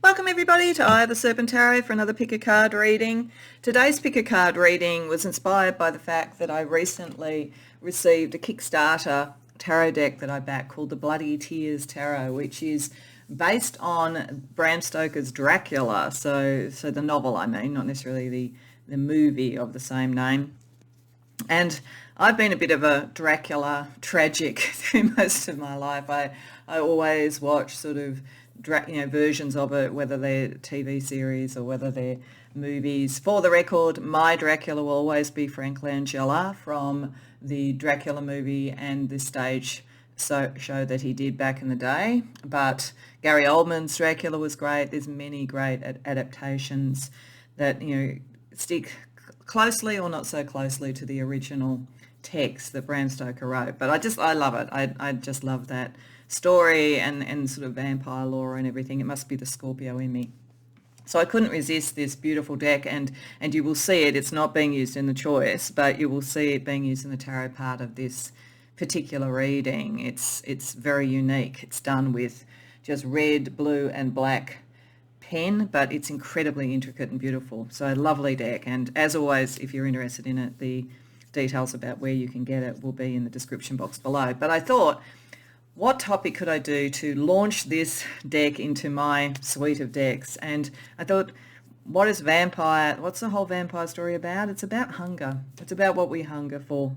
Welcome everybody to I, the Serpent Tarot, for another pick a card reading. Today's pick a card reading was inspired by the fact that I recently received a Kickstarter tarot deck that I backed called the Bloody Tears Tarot, which is based on Bram Stoker's Dracula, so the novel, I mean, not necessarily the movie of the same name. And I've been a bit of a Dracula tragic through most of my life. I always watch sort of versions of it, whether they're TV series or whether they're movies. For the record, my Dracula will always be Frank Langella from the Dracula movie and the stage show that he did back in the day. But Gary Oldman's Dracula was great. There's many great adaptations that stick closely or not so closely to the original text that Bram Stoker wrote. But I love it. I just love that story and sort of vampire lore and everything. It must be the Scorpio in me. So I couldn't resist this beautiful deck, and you will see it. It's not being used in the choice, but you will see it being used in the tarot part of this particular reading. It's very unique. It's done with just red, blue and black pen, but it's incredibly intricate and beautiful. So a lovely deck, and as always, if you're interested in it, the details about where you can get it will be in the description box below. But I thought, what topic could I do to launch this deck into my suite of decks? And I thought, what's the whole vampire story about? It's about hunger. It's about what we hunger for,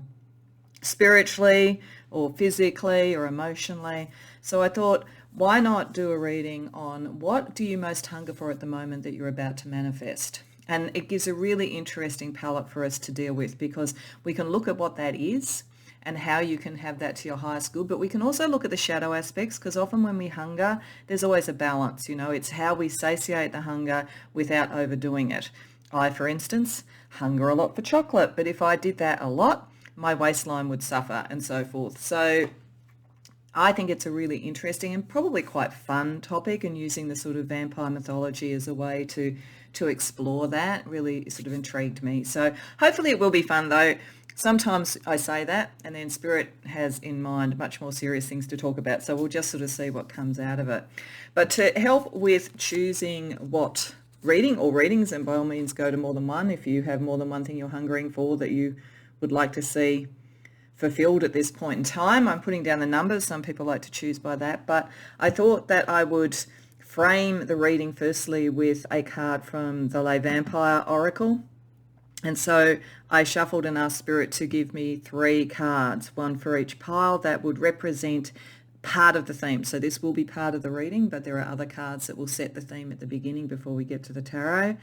spiritually or physically or emotionally. So I thought, why not do a reading on what do you most hunger for at the moment that you're about to manifest? And it gives a really interesting palette for us to deal with, because we can look at what that is and how you can have that to your highest good, but we can also look at the shadow aspects, because often when we hunger, there's always a balance. It's how we satiate the hunger without overdoing it. I, for instance, hunger a lot for chocolate, but if I did that a lot, my waistline would suffer and so forth. So I think it's a really interesting and probably quite fun topic, and using the sort of vampire mythology as a way to explore that really sort of intrigued me. So hopefully it will be fun, though. Sometimes I say that and then Spirit has in mind much more serious things to talk about, so we'll just sort of see what comes out of it. But to help with choosing what reading or readings, and by all means go to more than one if you have more than one thing you're hungering for that you would like to see fulfilled at this point in time. I'm putting down the numbers. Some people like to choose by that, but I thought that I would frame the reading firstly with a card from the Lay Vampire Oracle. And so I shuffled and asked Spirit to give me 3 cards, one for each pile, that would represent part of the theme. So this will be part of the reading, but there are other cards that will set the theme at the beginning before we get to the tarot.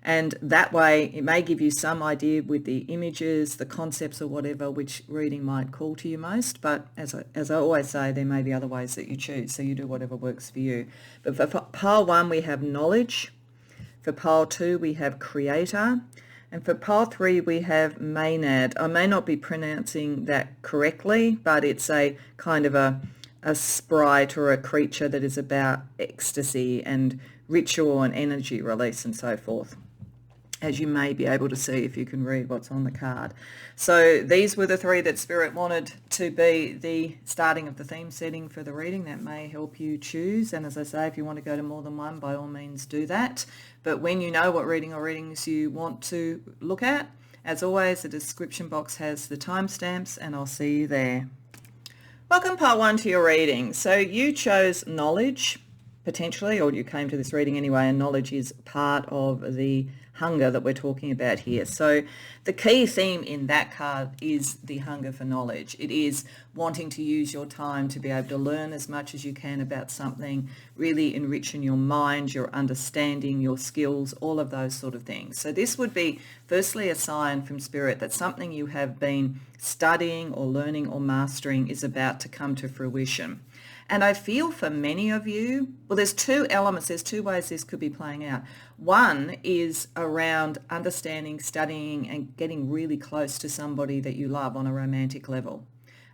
And that way it may give you some idea with the images, the concepts or whatever, which reading might call to you most. But as I always say, there may be other ways that you choose, so you do whatever works for you. But for pile 1 we have knowledge, for pile 2 we have creator, and for pile 3 we have Maynard. I may not be pronouncing that correctly, but it's a kind of a sprite or a creature that is about ecstasy and ritual and energy release and so forth, as you may be able to see if you can read what's on the card. So these were the 3 that Spirit wanted to be the starting of the theme setting for the reading. That may help you choose, and as I say, if you want to go to more than one, by all means do that. But when you know what reading or readings you want to look at, as always, the description box has the timestamps, and I'll see you there. Welcome part 1 to your reading. So you chose knowledge, potentially, or you came to this reading anyway, and knowledge is part of the hunger that we're talking about here. So the key theme in that card is the hunger for knowledge. It is wanting to use your time to be able to learn as much as you can about something, really enriching your mind, your understanding, your skills, all of those sort of things. So this would be firstly a sign from Spirit that something you have been studying or learning or mastering is about to come to fruition. And I feel for many of you, well, there's 2 elements, there's 2 ways this could be playing out. One is around understanding, studying, and getting really close to somebody that you love on a romantic level.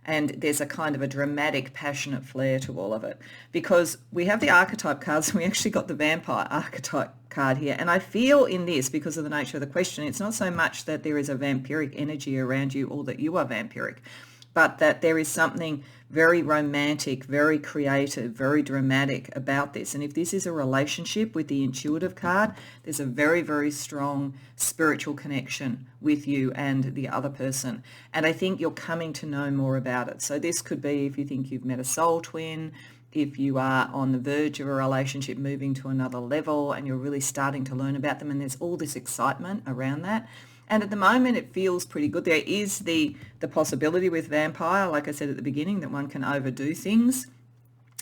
And there's a kind of a dramatic, passionate flair to all of it. Because we have the archetype cards, and we actually got the vampire archetype card here. And I feel in this, because of the nature of the question, it's not so much that there is a vampiric energy around you or that you are vampiric, but that there is something very romantic, very creative, very dramatic about this. And if this is a relationship with the intuitive card, there's a very, very strong spiritual connection with you and the other person. And I think you're coming to know more about it. So this could be if you think you've met a soul twin, if you are on the verge of a relationship moving to another level and you're really starting to learn about them, and there's all this excitement around that. And at the moment, it feels pretty good. There is the possibility with vampire, like I said at the beginning, that one can overdo things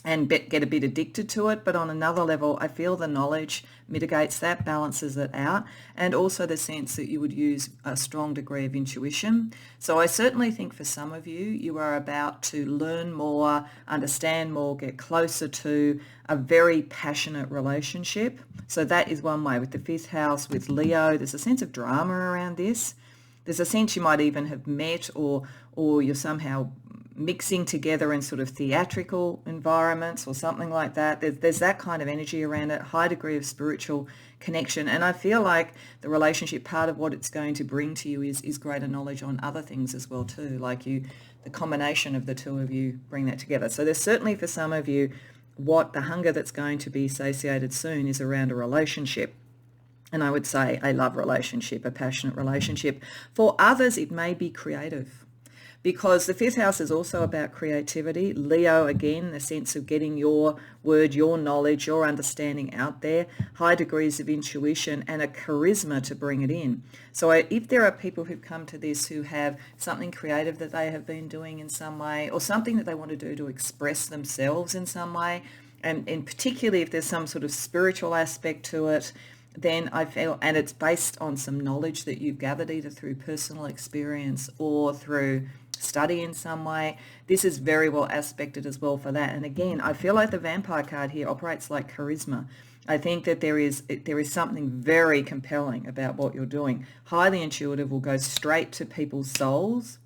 and get a bit addicted to it. But on another level, I feel the knowledge mitigates that, balances it out, and also the sense that you would use a strong degree of intuition. So I certainly think for some of you, you are about to learn more, understand more, get closer to a very passionate relationship. So that is one way. With the fifth house, with Leo, there's a sense of drama around this. There's a sense you might even have met or you're somehow mixing together in sort of theatrical environments or something like that. There's that kind of energy around it, high degree of spiritual connection. And I feel like the relationship, part of what it's going to bring to you is greater knowledge on other things as well too. Like the combination of the two of you bring that together. So there's certainly for some of you, what the hunger that's going to be satiated soon is around a relationship. And I would say a love relationship, a passionate relationship. For others, it may be creative, because the fifth house is also about creativity. Leo, again, the sense of getting your word, your knowledge, your understanding out there, high degrees of intuition and a charisma to bring it in. So if there are people who've come to this who have something creative that they have been doing in some way, or something that they want to do to express themselves in some way, and particularly if there's some sort of spiritual aspect to it, then I feel, and it's based on some knowledge that you've gathered either through personal experience or through study in some way, this is very well aspected as well for that. And again, I feel like the vampire card here operates like charisma. I think that there is something very compelling about what you're doing. Highly intuitive, will go straight to people's souls,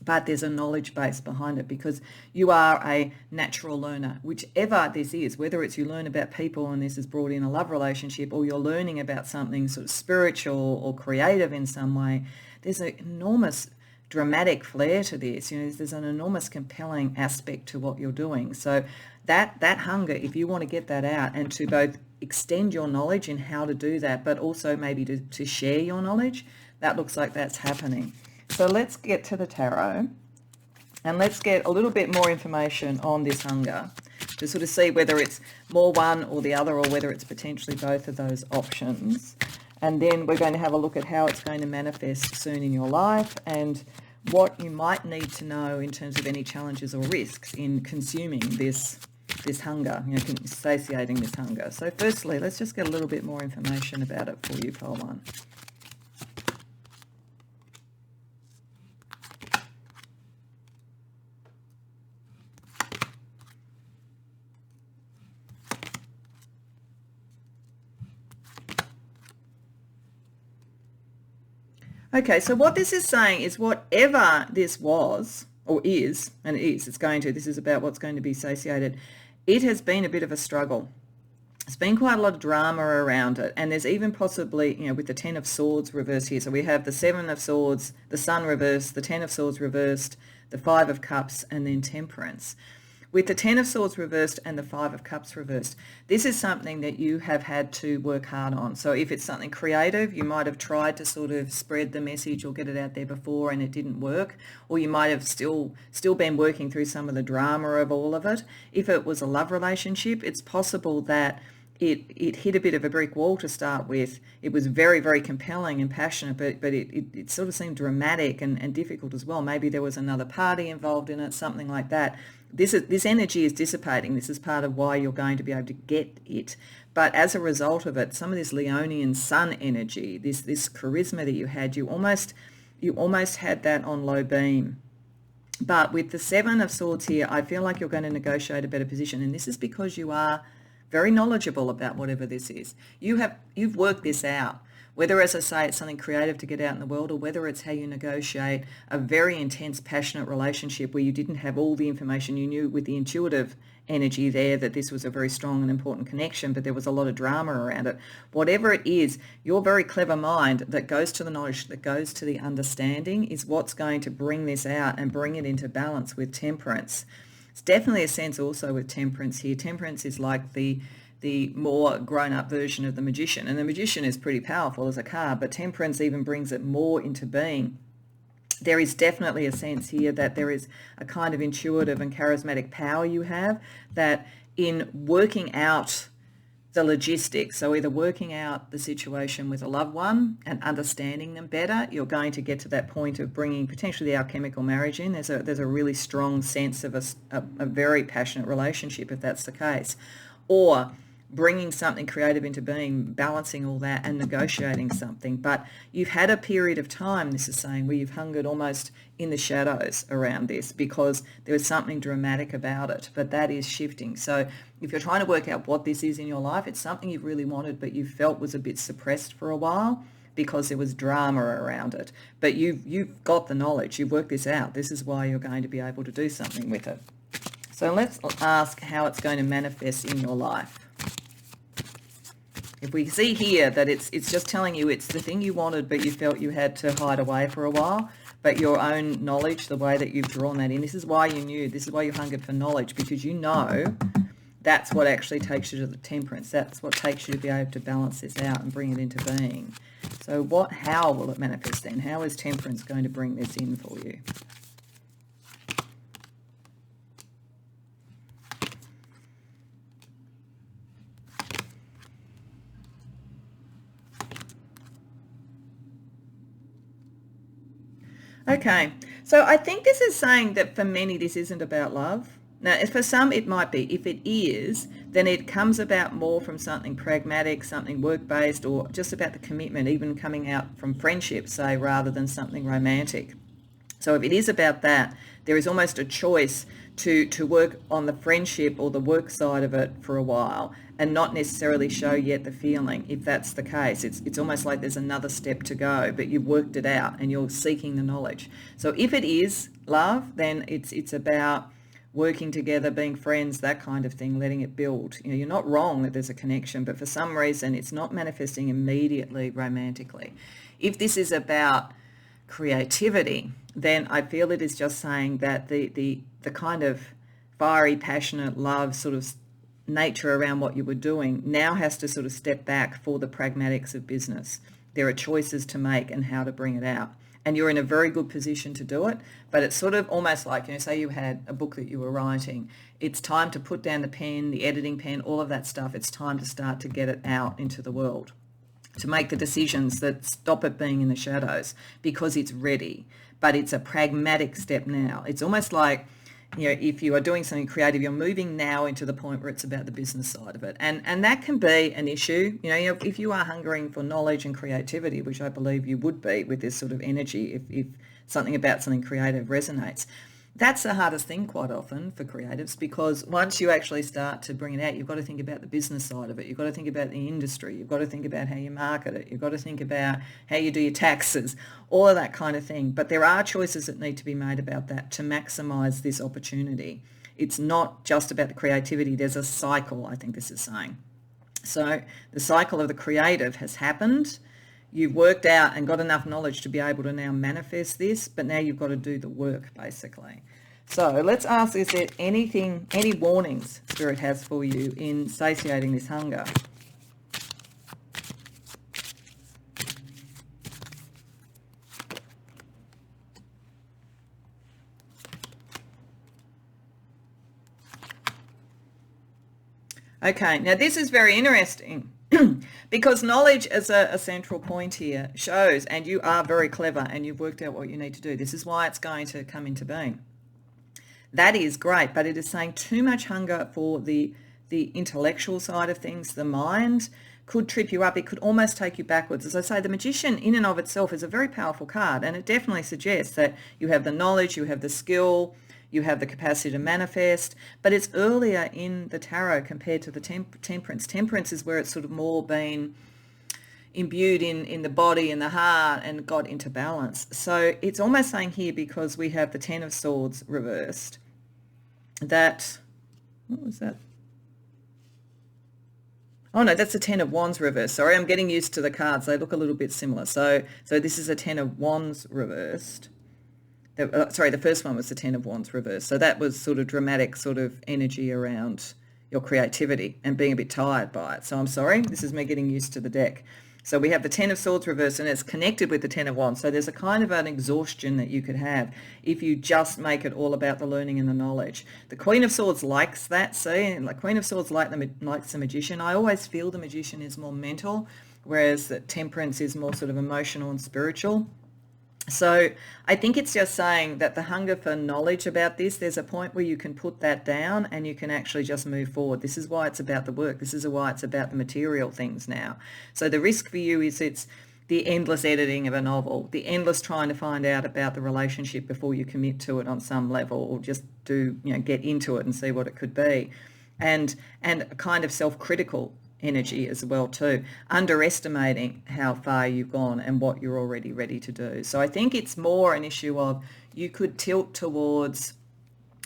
but there's a knowledge base behind it because you are a natural learner, whichever this is, whether it's you learn about people and this is brought in a love relationship, or you're learning about something sort of spiritual or creative in some way. There's an enormous dramatic flair to this. There's an enormous compelling aspect to what you're doing. So that hunger, if you want to get that out and to both extend your knowledge in how to do that, but also maybe to share your knowledge, that looks like that's happening. So let's get to the tarot and let's get a little bit more information on this hunger to sort of see whether it's more one or the other, or whether it's potentially both of those options. And then we're going to have a look at how it's going to manifest soon in your life and what you might need to know in terms of any challenges or risks in consuming this hunger, satiating this hunger. So firstly, let's just get a little bit more information about it for you, pile one. Okay, so what this is saying is whatever this was or is, and this is about what's going to be satiated, it has been a bit of a struggle. There's been quite a lot of drama around it, and there's even possibly, with the Ten of Swords reversed here. So we have the Seven of Swords, the Sun reversed, the Ten of Swords reversed, the Five of Cups, and then Temperance. With the Ten of Swords reversed and the Five of Cups reversed, this is something that you have had to work hard on. So if it's something creative, you might have tried to sort of spread the message or get it out there before and it didn't work, or you might have still been working through some of the drama of all of it. If it was a love relationship, it's possible that it hit a bit of a brick wall to start with. It was very, very compelling and passionate, but it sort of seemed dramatic and difficult as well. Maybe there was another party involved in it, something like that. This energy is dissipating. This is part of why you're going to be able to get it. But as a result of it, some of this Leonian sun energy, this charisma that you had, you almost had that on low beam. But with the Seven of Swords here, I feel like you're going to negotiate a better position. And this is because you are very knowledgeable about whatever this is. You've worked this out. Whether, as I say, it's something creative to get out in the world, or whether it's how you negotiate a very intense, passionate relationship where you didn't have all the information, you knew with the intuitive energy there that this was a very strong and important connection, but there was a lot of drama around it. Whatever it is, your very clever mind that goes to the knowledge, that goes to the understanding, is what's going to bring this out and bring it into balance with temperance. It's definitely a sense also with temperance here. Temperance is like the more grown-up version of the magician, and the magician is pretty powerful as a card, but temperance even brings it more into being. There is definitely a sense here that there is a kind of intuitive and charismatic power you have, that in working out the logistics, so either working out the situation with a loved one and understanding them better, you're going to get to that point of bringing potentially the alchemical marriage in. There's a really strong sense of a very passionate relationship if that's the case. Or bringing something creative into being, balancing all that and negotiating something. But you've had a period of time, this is saying, where you've hungered almost in the shadows around this because there was something dramatic about it, but that is shifting. So if you're trying to work out what this is in your life, it's something you've really wanted but you felt was a bit suppressed for a while because there was drama around it. But you've got the knowledge, you've worked this out. This is why you're going to be able to do something with it. So let's ask how it's going to manifest in your life. If we see here that it's just telling you it's the thing you wanted but you felt you had to hide away for a while, but your own knowledge, the way that you've drawn that in, this is why you knew, this is why you hungered for knowledge, because you know that's what actually takes you to the temperance. That's what takes you to be able to balance this out and bring it into being. So how will it manifest then? How is temperance going to bring this in for you? Okay, so I think this is saying that for many this isn't about love. Now, for some it might be. If it is, then it comes about more from something pragmatic, something work-based, or just about the commitment, even coming out from friendship, say, rather than something romantic. So if it is about that, there is almost a choice to work on the friendship or the work side of it for a while and not necessarily show yet the feeling. If that's the case, it's almost like there's another step to go, but you've worked it out and you're seeking the knowledge. So if it is love, then it's about working together, being friends, that kind of thing, letting it build. You know, you're not wrong that there's a connection, but for some reason it's not manifesting immediately romantically. If this is about creativity, then I feel it is just saying that the kind of fiery, passionate love sort of nature around what you were doing now has to sort of step back for the pragmatics of business. There are choices to make and how to bring it out. And you're in a very good position to do it, but it's sort of almost like, say you had a book that you were writing. It's time to put down the pen, the editing pen, all of that stuff. It's time to start to get it out into the world, to make the decisions that stop it being in the shadows because it's ready. But it's a pragmatic step now. It's almost like, if you are doing something creative, you're moving now into the point where it's about the business side of it. And that can be an issue. If you are hungering for knowledge and creativity, which I believe you would be with this sort of energy, if something about something creative resonates, that's the hardest thing quite often for creatives, because once you actually start to bring it out, you've got to think about the business side of it. You've got to think about the industry. You've got to think about how you market it. You've got to think about how you do your taxes, all of that kind of thing. But there are choices that need to be made about that to maximise this opportunity. It's not just about the creativity. There's a cycle, I think this is saying. So the cycle of the creative has happened. You've worked out and got enough knowledge to be able to now manifest this, but now you've got to do the work, basically. So let's ask, is there any warnings Spirit has for you in satiating this hunger? Okay, now this is very interesting. Because knowledge as a central point here shows, and you are very clever and you've worked out what you need to do. This is why it's going to come into being. That is great, but it is saying too much hunger for the intellectual side of things, the mind, could trip you up. It could almost take you backwards. As I say, the magician in and of itself is a very powerful card, and it definitely suggests that you have the knowledge, you have the skill, you have the capacity to manifest, but it's earlier in the tarot compared to the temperance. Temperance is where it's sort of more been, imbued in the body and the heart and got into balance. So it's almost saying here, because we have the Ten of Swords reversed, that, what was that? Oh no, that's a Ten of Wands reversed. Sorry, I'm getting used to the cards. They look a little bit similar. So this is a Ten of Wands reversed. Sorry, the first one was the Ten of Wands reversed. So that was sort of dramatic sort of energy around your creativity and being a bit tired by it. So I'm sorry, this is me getting used to the deck. So we have the Ten of Swords reversed, and it's connected with the Ten of Wands. So there's a kind of an exhaustion that you could have if you just make it all about the learning and the knowledge. The Queen of Swords likes that, see? Like Queen of Swords likes the Magician. I always feel the Magician is more mental, whereas the Temperance is more sort of emotional and spiritual. So I think it's just saying that the hunger for knowledge about this, there's a point where you can put that down and you can actually just move forward. This is why it's about the work. This is why it's about the material things now. So the risk for you is it's the endless editing of a novel, the endless trying to find out about the relationship before you commit to it on some level, or just get into it and see what it could be. And a kind of self-critical energy as well too, underestimating how far you've gone and what you're already ready to do. So I think it's more an issue of you could tilt towards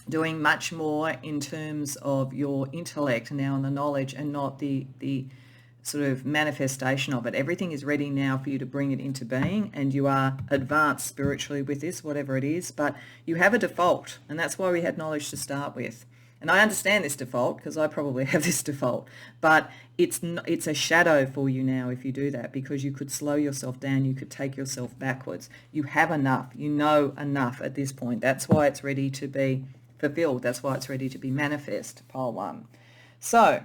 doing much more in terms of your intellect now and the knowledge, and not the sort of manifestation of it. Everything is ready now for you to bring it into being, and you are advanced spiritually with this, whatever it is, but you have a default, and that's why we had knowledge to start with. And I understand this default because I probably have this default, but it's a shadow for you now if you do that, because you could slow yourself down, you could take yourself backwards. You have enough, you know enough at this point. That's why it's ready to be fulfilled. That's why it's ready to be manifest, pile one. So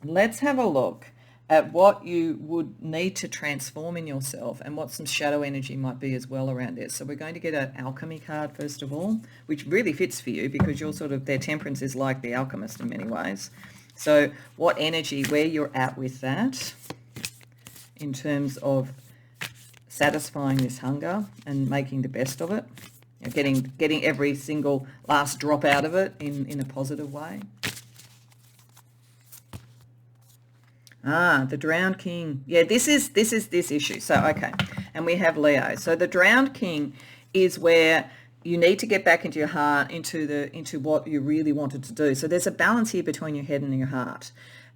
let's have a look at what you would need to transform in yourself and what some shadow energy might be as well around this. So we're going to get an alchemy card first of all, which really fits for you because you're sort of, their temperance is like the alchemist in many ways. So what energy, where you're at with that in terms of satisfying this hunger and making the best of it, getting every single last drop out of it in a positive way. The Drowned King. Yeah, this is this issue. So, okay. And we have Leo. So the Drowned King is where you need to get back into your heart, into what you really wanted to do. So there's a balance here between your head and your heart.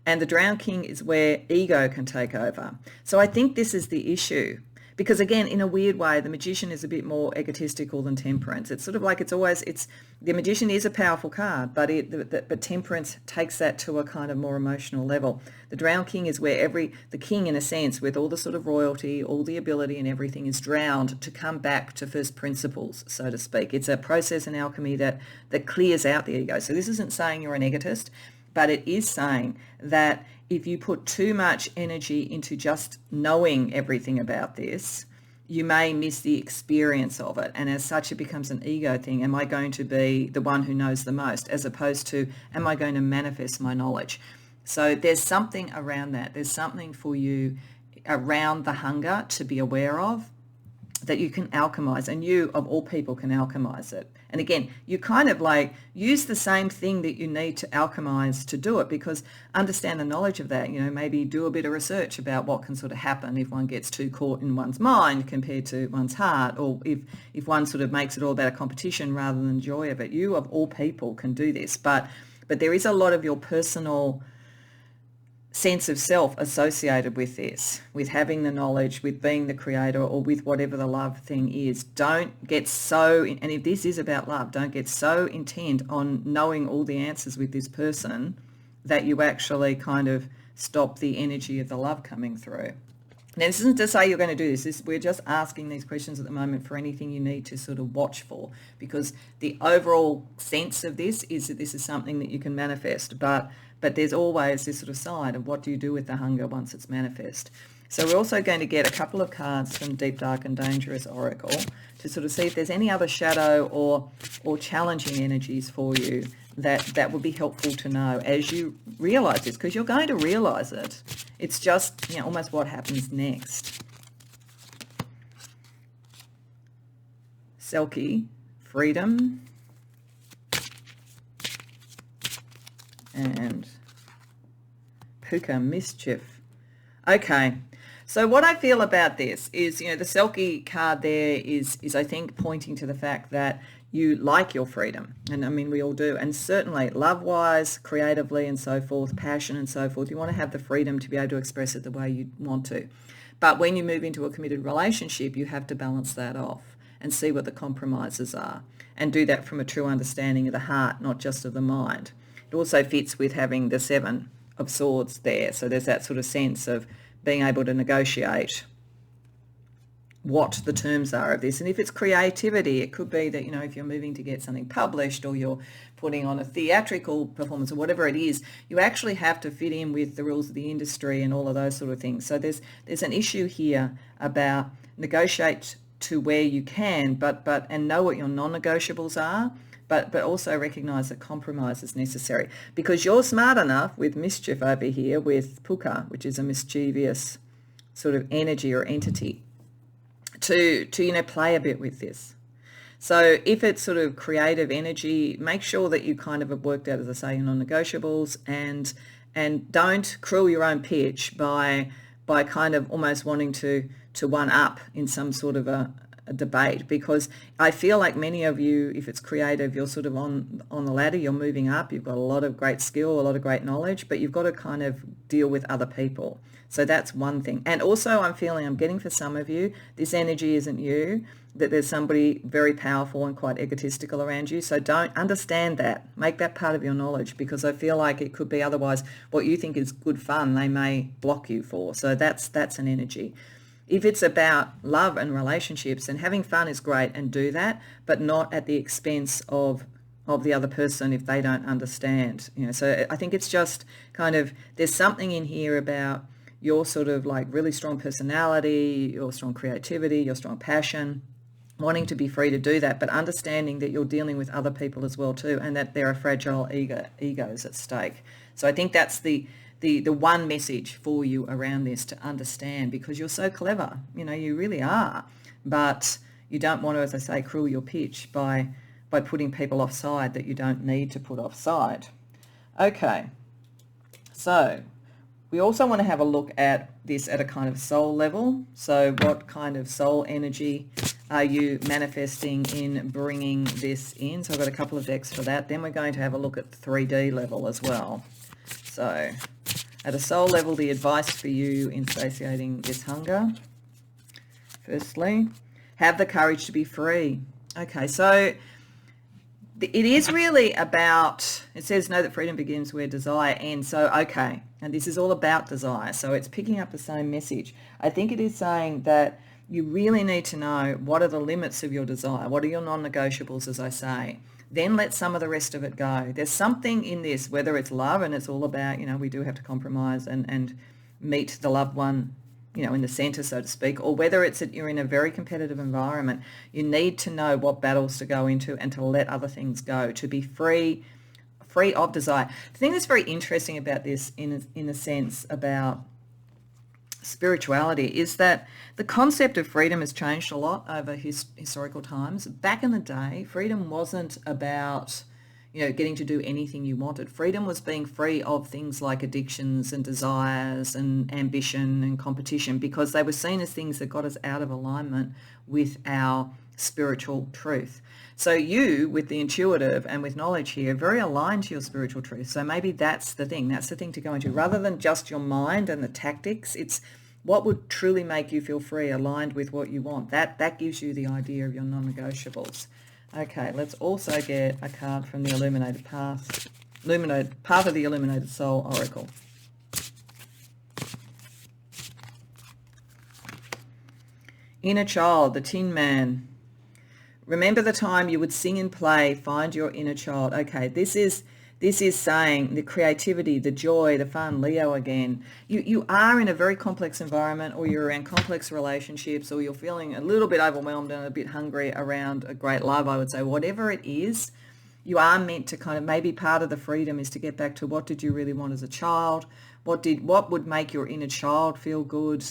And the Drowned King is where ego can take over. So I think this is the issue. Because again, in a weird way, the Magician is a bit more egotistical than Temperance. It's sort of like the Magician is a powerful card, but Temperance takes that to a kind of more emotional level. The Drowned King is where the king, in a sense, with all the sort of royalty, all the ability and everything, is drowned to come back to first principles, so to speak. It's a process in alchemy that clears out the ego. So this isn't saying you're an egotist, but it is saying that if you put too much energy into just knowing everything about this, you may miss the experience of it. And as such, it becomes an ego thing. Am I going to be the one who knows the most, as opposed to, am I going to manifest my knowledge? So there's something around that. There's something for you around the hunger to be aware of that you can alchemize, and you, of all people, can alchemize it. And again, you kind of like use the same thing that you need to alchemize to do it, because understand the knowledge of that, maybe do a bit of research about what can sort of happen if one gets too caught in one's mind compared to one's heart, or if one sort of makes it all about a competition rather than joy of it. You, of all people, can do this, but there is a lot of your personal sense of self associated with this, with having the knowledge, with being the creator, or with whatever the love thing is. Don't get so, and if this is about love, don't get so intent on knowing all the answers with this person that you actually kind of stop the energy of the love coming through. Now, this isn't to say you're going to do this. We're just asking these questions at the moment for anything you need to sort of watch for, because the overall sense of this is that this is something that you can manifest, but there's always this sort of side of what do you do with the hunger once it's manifest. So we're also going to get a couple of cards from Deep, Dark and Dangerous Oracle to sort of see if there's any other shadow or challenging energies for you that would be helpful to know as you realise this, because you're going to realise it. It's just almost what happens next. Selkie, Freedom, and Puka, Mischief. Okay, So what I feel about this is, the Selkie card there is I think pointing to the fact that you like your freedom. And I mean, we all do. And certainly love-wise, creatively and so forth, passion and so forth, you want to have the freedom to be able to express it the way you want to. But when you move into a committed relationship, you have to balance that off and see what the compromises are and do that from a true understanding of the heart, not just of the mind. It also fits with having the Seven of Swords there. So there's that sort of sense of being able to negotiate what the terms are of this. And if it's creativity, it could be that, if you're moving to get something published or you're putting on a theatrical performance or whatever it is, you actually have to fit in with the rules of the industry and all of those sort of things. So there's an issue here about negotiate to where you can, but and know what your non-negotiables are, but also recognise that compromise is necessary, because you're smart enough with mischief over here with puka, which is a mischievous sort of energy or entity, to play a bit with this. So if it's sort of creative energy, make sure that you kind of have worked out, as I say, your non-negotiables, and don't cruel your own pitch by kind of almost wanting to one up in some sort of a debate, because I feel like many of you, if it's creative, you're sort of on the ladder, you're moving up, you've got a lot of great skill, a lot of great knowledge, but you've got to kind of deal with other people. So that's one thing. And also I'm getting for some of you, this energy isn't you, that there's somebody very powerful and quite egotistical around you. So don't understand that. Make that part of your knowledge, because I feel like it could be otherwise what you think is good fun, they may block you for. So that's an energy. If it's about love and relationships, and having fun is great and do that, but not at the expense of the other person if they don't understand. So I think it's just kind of, there's something in here about your sort of like really strong personality, your strong creativity, your strong passion, wanting to be free to do that, but understanding that you're dealing with other people as well too, and that there are fragile egos at stake. So I think that's the one message for you around this to understand, because you're so clever, you really are, but you don't want to, as I say, cruel your pitch by putting people offside that you don't need to put offside. Okay, so we also want to have a look at this at a kind of soul level. So what kind of soul energy are you manifesting in bringing this in? So I've got a couple of decks for that. Then we're going to have a look at the 3D level as well. So at a soul level, the advice for you in satiating this hunger. Firstly, have the courage to be free. Okay, so it is really about, it says know that freedom begins where desire ends. So, okay, and this is all about desire. So it's picking up the same message. I think it is saying that you really need to know what are the limits of your desire. What are your non-negotiables, as I say. Then let some of the rest of it go. There's something in this, whether it's love, and it's all about, we do have to compromise and meet the loved one, in the center, so to speak, or whether it's that you're in a very competitive environment, you need to know what battles to go into and to let other things go, to be free of desire. The thing that's very interesting about this, in a sense, about spirituality, is that the concept of freedom has changed a lot over historical times. Back in the day, freedom wasn't about getting to do anything you wanted. Freedom was being free of things like addictions and desires and ambition and competition, because they were seen as things that got us out of alignment with our spiritual truth. So you, with the intuitive and with knowledge here, very aligned to your spiritual truth. So maybe that's the thing to go into. Rather than just your mind and the tactics, it's what would truly make you feel free, aligned with what you want. That gives you the idea of your non-negotiables. Okay, let's also get a card from the Illuminated Path of the Illuminated Soul Oracle. Inner child, the Tin Man. Remember the time you would sing and play, find your inner child. Okay, this is saying the creativity, the joy, the fun, Leo again. You are in a very complex environment, or you're in complex relationships, or you're feeling a little bit overwhelmed and a bit hungry around a great love, I would say. Whatever it is, you are meant to kind of, maybe part of the freedom is to get back to what did you really want as a child? What would make your inner child feel good?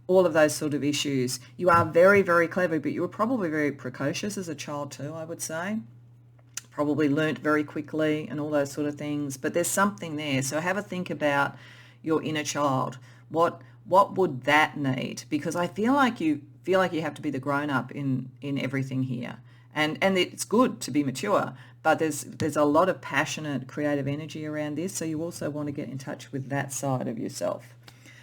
All of those sort of issues. You are very, very clever, but you were probably very precocious as a child too, I would say. Probably learnt very quickly and all those sort of things, but there's something there. So have a think about your inner child. What what would that need? Because I feel like you have to be the grown-up in everything here. And it's good to be mature, but there's a lot of passionate creative energy around this, so you also want to get in touch with that side of yourself.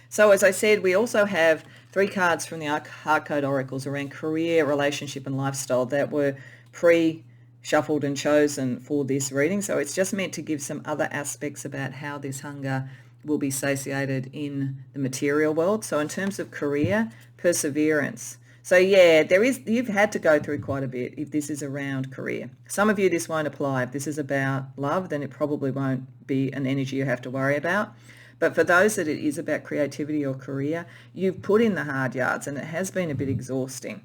So as I said, we also have 3 cards from the Heart Code Oracles around career, relationship and lifestyle that were pre-shuffled and chosen for this reading. So it's just meant to give some other aspects about how this hunger will be satiated in the material world. So in terms of career, perseverance. So yeah, you've had to go through quite a bit if this is around career. Some of you, this won't apply. If this is about love, then it probably won't be an energy you have to worry about. But for those that it is about creativity or career, you've put in the hard yards and it has been a bit exhausting.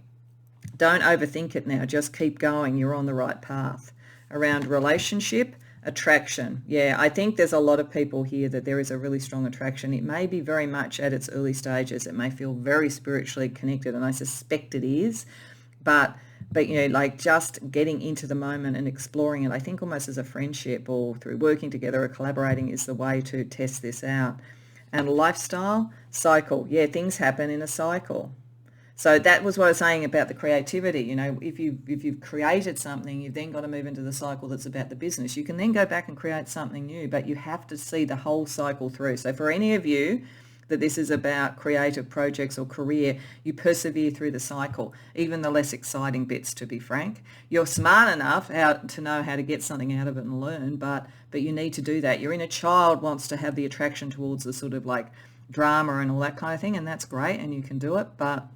Don't overthink it now. Just keep going. You're on the right path. Around relationship, attraction. Yeah, I think there's a lot of people here that there is a really strong attraction. It may be very much at its early stages. It may feel very spiritually connected, and I suspect it is. But like just getting into the moment and exploring it, I think almost as a friendship or through working together or collaborating is the way to test this out. And lifestyle, cycle. Yeah, things happen in a cycle. So that was what I was saying about the creativity. If you've created something, you've then got to move into the cycle that's about the business. You can then go back and create something new, but you have to see the whole cycle through. So for any of you that this is about creative projects or career, you persevere through the cycle, even the less exciting bits, to be frank. You're smart enough to know how to get something out of it and learn, but you need to do that. Your inner child wants to have the attraction towards the sort of like drama and all that kind of thing, and that's great, and you can do it, but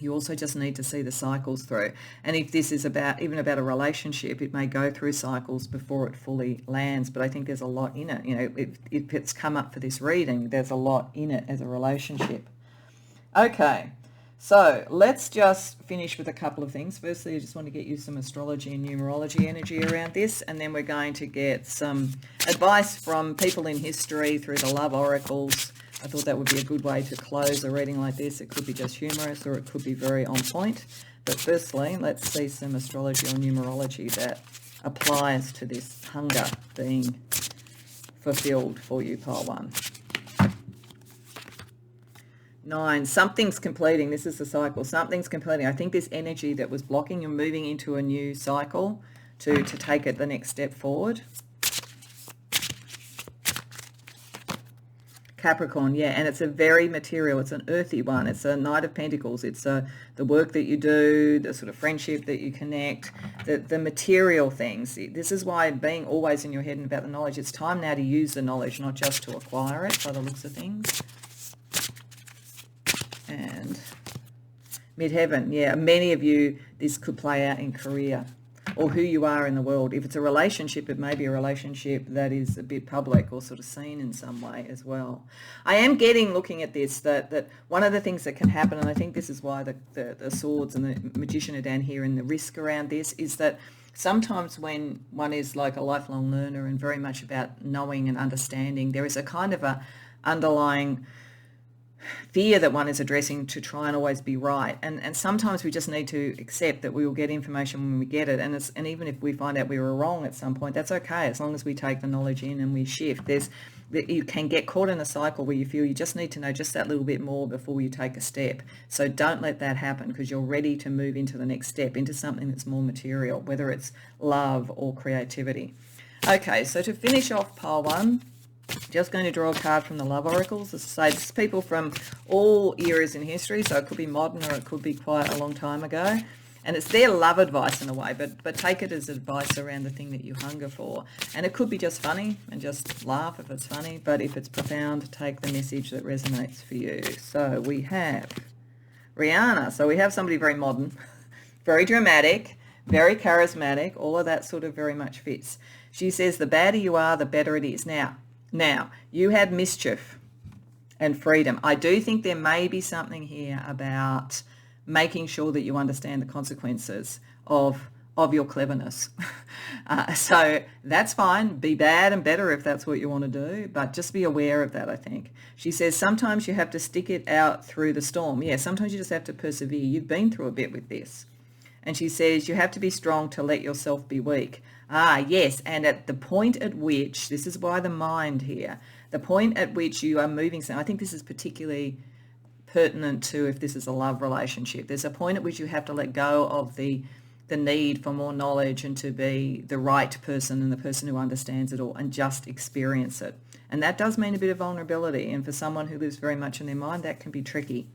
you also just need to see the cycles through. And if this is even about a relationship, it may go through cycles before it fully lands. But I think there's a lot in it. If it's come up for this reading, there's a lot in it as a relationship. Okay, so let's just finish with a couple of things. Firstly, I just want to get you some astrology and numerology energy around this. And then we're going to get some advice from people in history through the love oracles. I thought that would be a good way to close a reading like this. It could be just humorous or it could be very on point. But firstly, let's see some astrology or numerology that applies to this hunger being fulfilled for you, pile 1. 9, something's completing. This is the cycle. Something's completing. I think this energy that was blocking, you're moving into a new cycle to take it the next step forward. Capricorn, yeah, and it's a very material, it's an earthy one. It's a Knight of Pentacles. It's the work that you do, the sort of friendship that you connect, the material things. This is why being always in your head and about the knowledge, it's time now to use the knowledge, not just to acquire it by the looks of things. And midheaven, yeah, many of you, this could play out in career or who you are in the world. If it's a relationship, it may be a relationship that is a bit public or sort of seen in some way as well. I am looking at this, that one of the things that can happen, and I think this is why the swords and the magician are down here, and the risk around this is that sometimes when one is like a lifelong learner and very much about knowing and understanding, there is a kind of a underlying fear that one is addressing to try and always be right, and sometimes we just need to accept that we will get information when we get it, and even if we find out we were wrong at some point, that's okay, as long as we take the knowledge in and we shift. You can get caught in a cycle where you feel you just need to know just that little bit more before you take a step. So don't let that happen, because you're ready to move into the next step, into something that's more material, whether it's love or creativity. Okay, so to finish off pile 1, just going to draw a card from the love oracles. As I say, this is people from all eras in history, so it could be modern or it could be quite a long time ago. And it's their love advice in a way, but take it as advice around the thing that you hunger for. And it could be just funny and just laugh if it's funny, but if it's profound, take the message that resonates for you. So we have Rihanna. So we have somebody very modern, very dramatic, very charismatic. All of that sort of very much fits. She says, the badder you are, the better it is. Now, you have mischief and freedom. I do think there may be something here about making sure that you understand the consequences of your cleverness. So that's fine. Be bad and better if that's what you want to do, but just be aware of that, I think. She says sometimes you have to stick it out through the storm. Yeah, sometimes you just have to persevere. You've been through a bit with this. And she says you have to be strong to let yourself be weak. Yes, and at the point at which, this is why the mind here, the point at which you are moving, so I think this is particularly pertinent to if this is a love relationship. There's a point at which you have to let go of the need for more knowledge and to be the right person and the person who understands it all and just experience it. And that does mean a bit of vulnerability. And for someone who lives very much in their mind, that can be tricky.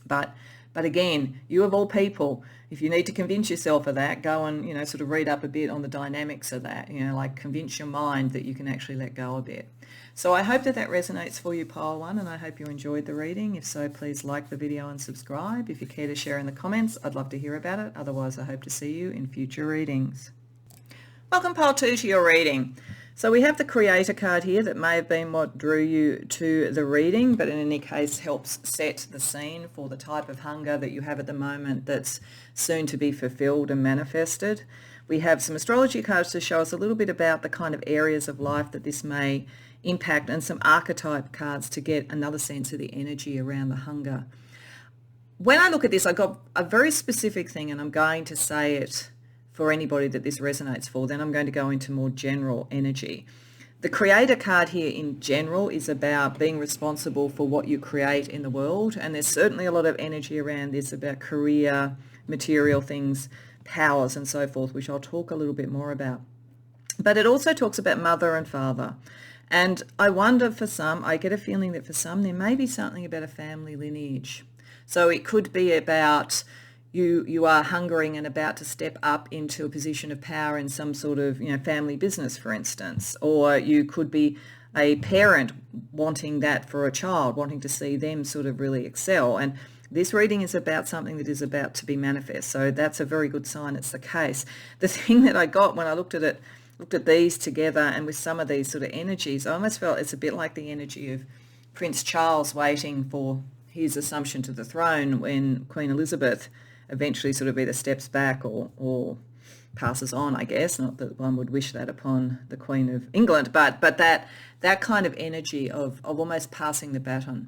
But again, you of all people, if you need to convince yourself of that, go and, sort of read up a bit on the dynamics of that, like convince your mind that you can actually let go a bit. So I hope that resonates for you, Pile 1, and I hope you enjoyed the reading. If so, please like the video and subscribe. If you care to share in the comments, I'd love to hear about it. Otherwise, I hope to see you in future readings. Welcome, Pile 2, to your reading. So we have the Creator card here that may have been what drew you to the reading, but in any case helps set the scene for the type of hunger that you have at the moment that's soon to be fulfilled and manifested. We have some astrology cards to show us a little bit about the kind of areas of life that this may impact, and some archetype cards to get another sense of the energy around the hunger. When I look at this, I got a very specific thing, and I'm going to say it for anybody that this resonates for. Then I'm going to go into more general energy. The Creator card here in general is about being responsible for what you create in the world, and there's certainly a lot of energy around this about career, material things, powers and so forth, which I'll talk a little bit more about. But it also talks about mother and father. And I wonder, for some, I get a feeling that for some there may be something about a family lineage. So it could be about you are hungering and about to step up into a position of power in some sort of family business, for instance. Or you could be a parent wanting that for a child, wanting to see them sort of really excel. And this reading is about something that is about to be manifest. So that's a very good sign it's the case. The thing that I got when I looked at these together and with some of these sort of energies, I almost felt it's a bit like the energy of Prince Charles waiting for his assumption to the throne when Queen Elizabeth eventually sort of either steps back or passes on, I guess. Not that one would wish that upon the Queen of England, but that kind of energy of almost passing the baton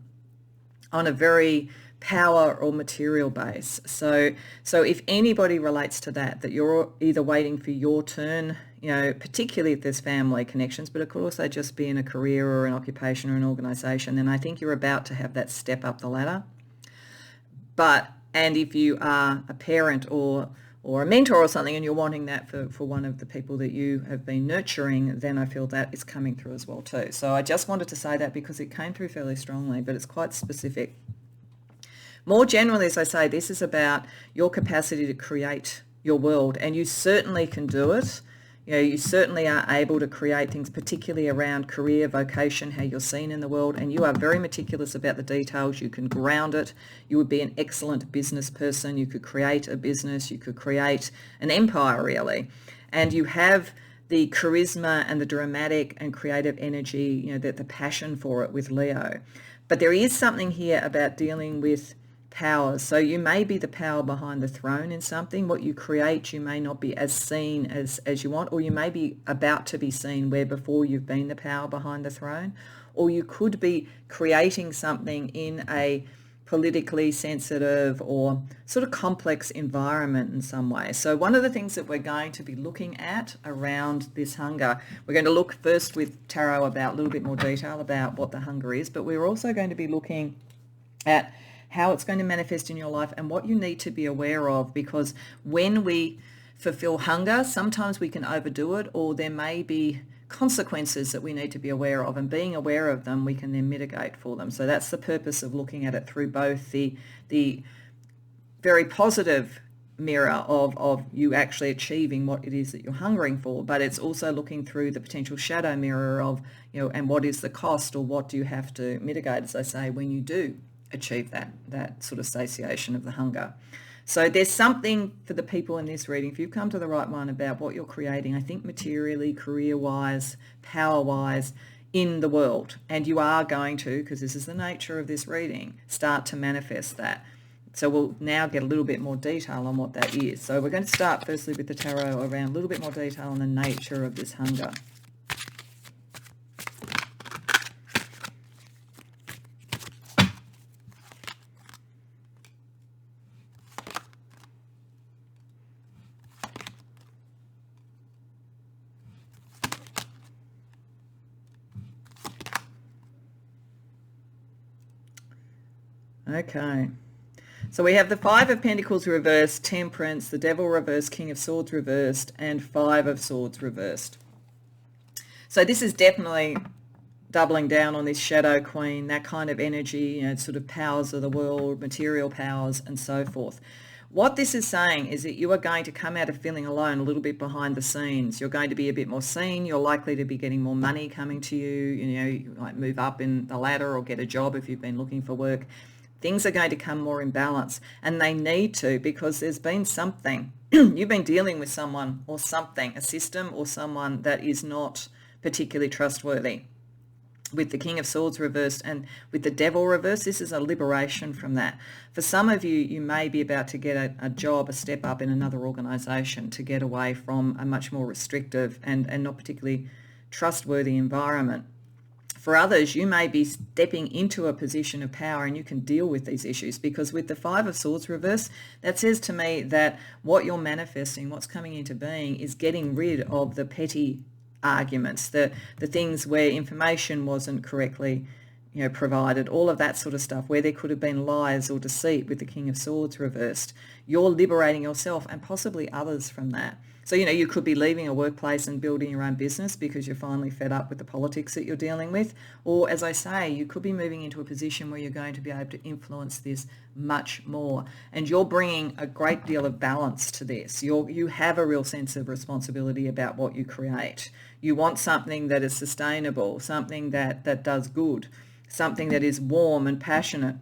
on a very power or material base. So if anybody relates to that you're either waiting for your turn, particularly if there's family connections, but it could also just be in a career or an occupation or an organization, then I think you're about to have that step up the ladder. And if you are a parent or a mentor or something and you're wanting that for one of the people that you have been nurturing, then I feel that is coming through as well too. So I just wanted to say that because it came through fairly strongly, but it's quite specific. More generally, as I say, this is about your capacity to create your world, and you certainly can do it. You certainly are able to create things, particularly around career, vocation, how you're seen in the world, and you are very meticulous about the details. You can ground it. You would be an excellent business person. You could create a business. You could create an empire, really. And you have the charisma and the dramatic and creative energy, the passion for it with Leo. But there is something here about dealing with powers. So you may be the power behind the throne in something. What you create, you may not be as seen as you want, or you may be about to be seen where before you've been the power behind the throne. Or you could be creating something in a politically sensitive or sort of complex environment in some way. So one of the things that we're going to be looking at around this hunger, we're going to look first with tarot about a little bit more detail about what the hunger is, but we're also going to be looking at how it's going to manifest in your life and what you need to be aware of, because when we fulfill hunger, sometimes we can overdo it, or there may be consequences that we need to be aware of, and being aware of them, we can then mitigate for them. So that's the purpose of looking at it through both the very positive mirror of you actually achieving what it is that you're hungering for, but it's also looking through the potential shadow mirror of, and what is the cost, or what do you have to mitigate, as I say, when you do achieve that sort of satiation of the hunger. So there's something for the people in this reading, if you've come to the right one, about what you're creating, I think materially, career-wise, power-wise, in the world. And you are going to, because this is the nature of this reading, start to manifest that. So we'll now get a little bit more detail on what that is. So we're going to start firstly with the tarot around a little bit more detail on the nature of this hunger. Okay. So we have the Five of Pentacles reversed, Temperance, the Devil reversed, King of Swords reversed, and Five of Swords reversed. So this is definitely doubling down on this Shadow Queen, that kind of energy, sort of powers of the world, material powers, and so forth. What this is saying is that you are going to come out of feeling alone a little bit behind the scenes. You're going to be a bit more seen. You're likely to be getting more money coming to you. You might move up in the ladder or get a job if you've been looking for work. Things are going to come more in balance, and they need to, because there's been something. You've been dealing with someone or something, a system or someone that is not particularly trustworthy. With the King of Swords reversed and with the Devil reversed, this is a liberation from that. For some of you, you may be about to get a job, a step up in another organisation to get away from a much more restrictive and not particularly trustworthy environment. For others, you may be stepping into a position of power and you can deal with these issues, because with the Five of Swords reversed, that says to me that what you're manifesting, what's coming into being, is getting rid of the petty arguments, the things where information wasn't correctly provided, all of that sort of stuff, where there could have been lies or deceit with the King of Swords reversed. You're liberating yourself and possibly others from that. So, you could be leaving a workplace and building your own business because you're finally fed up with the politics that you're dealing with. Or, as I say, you could be moving into a position where you're going to be able to influence this much more. And you're bringing a great deal of balance to this. You have a real sense of responsibility about what you create. You want something that is sustainable, something that does good, something that is warm and passionate.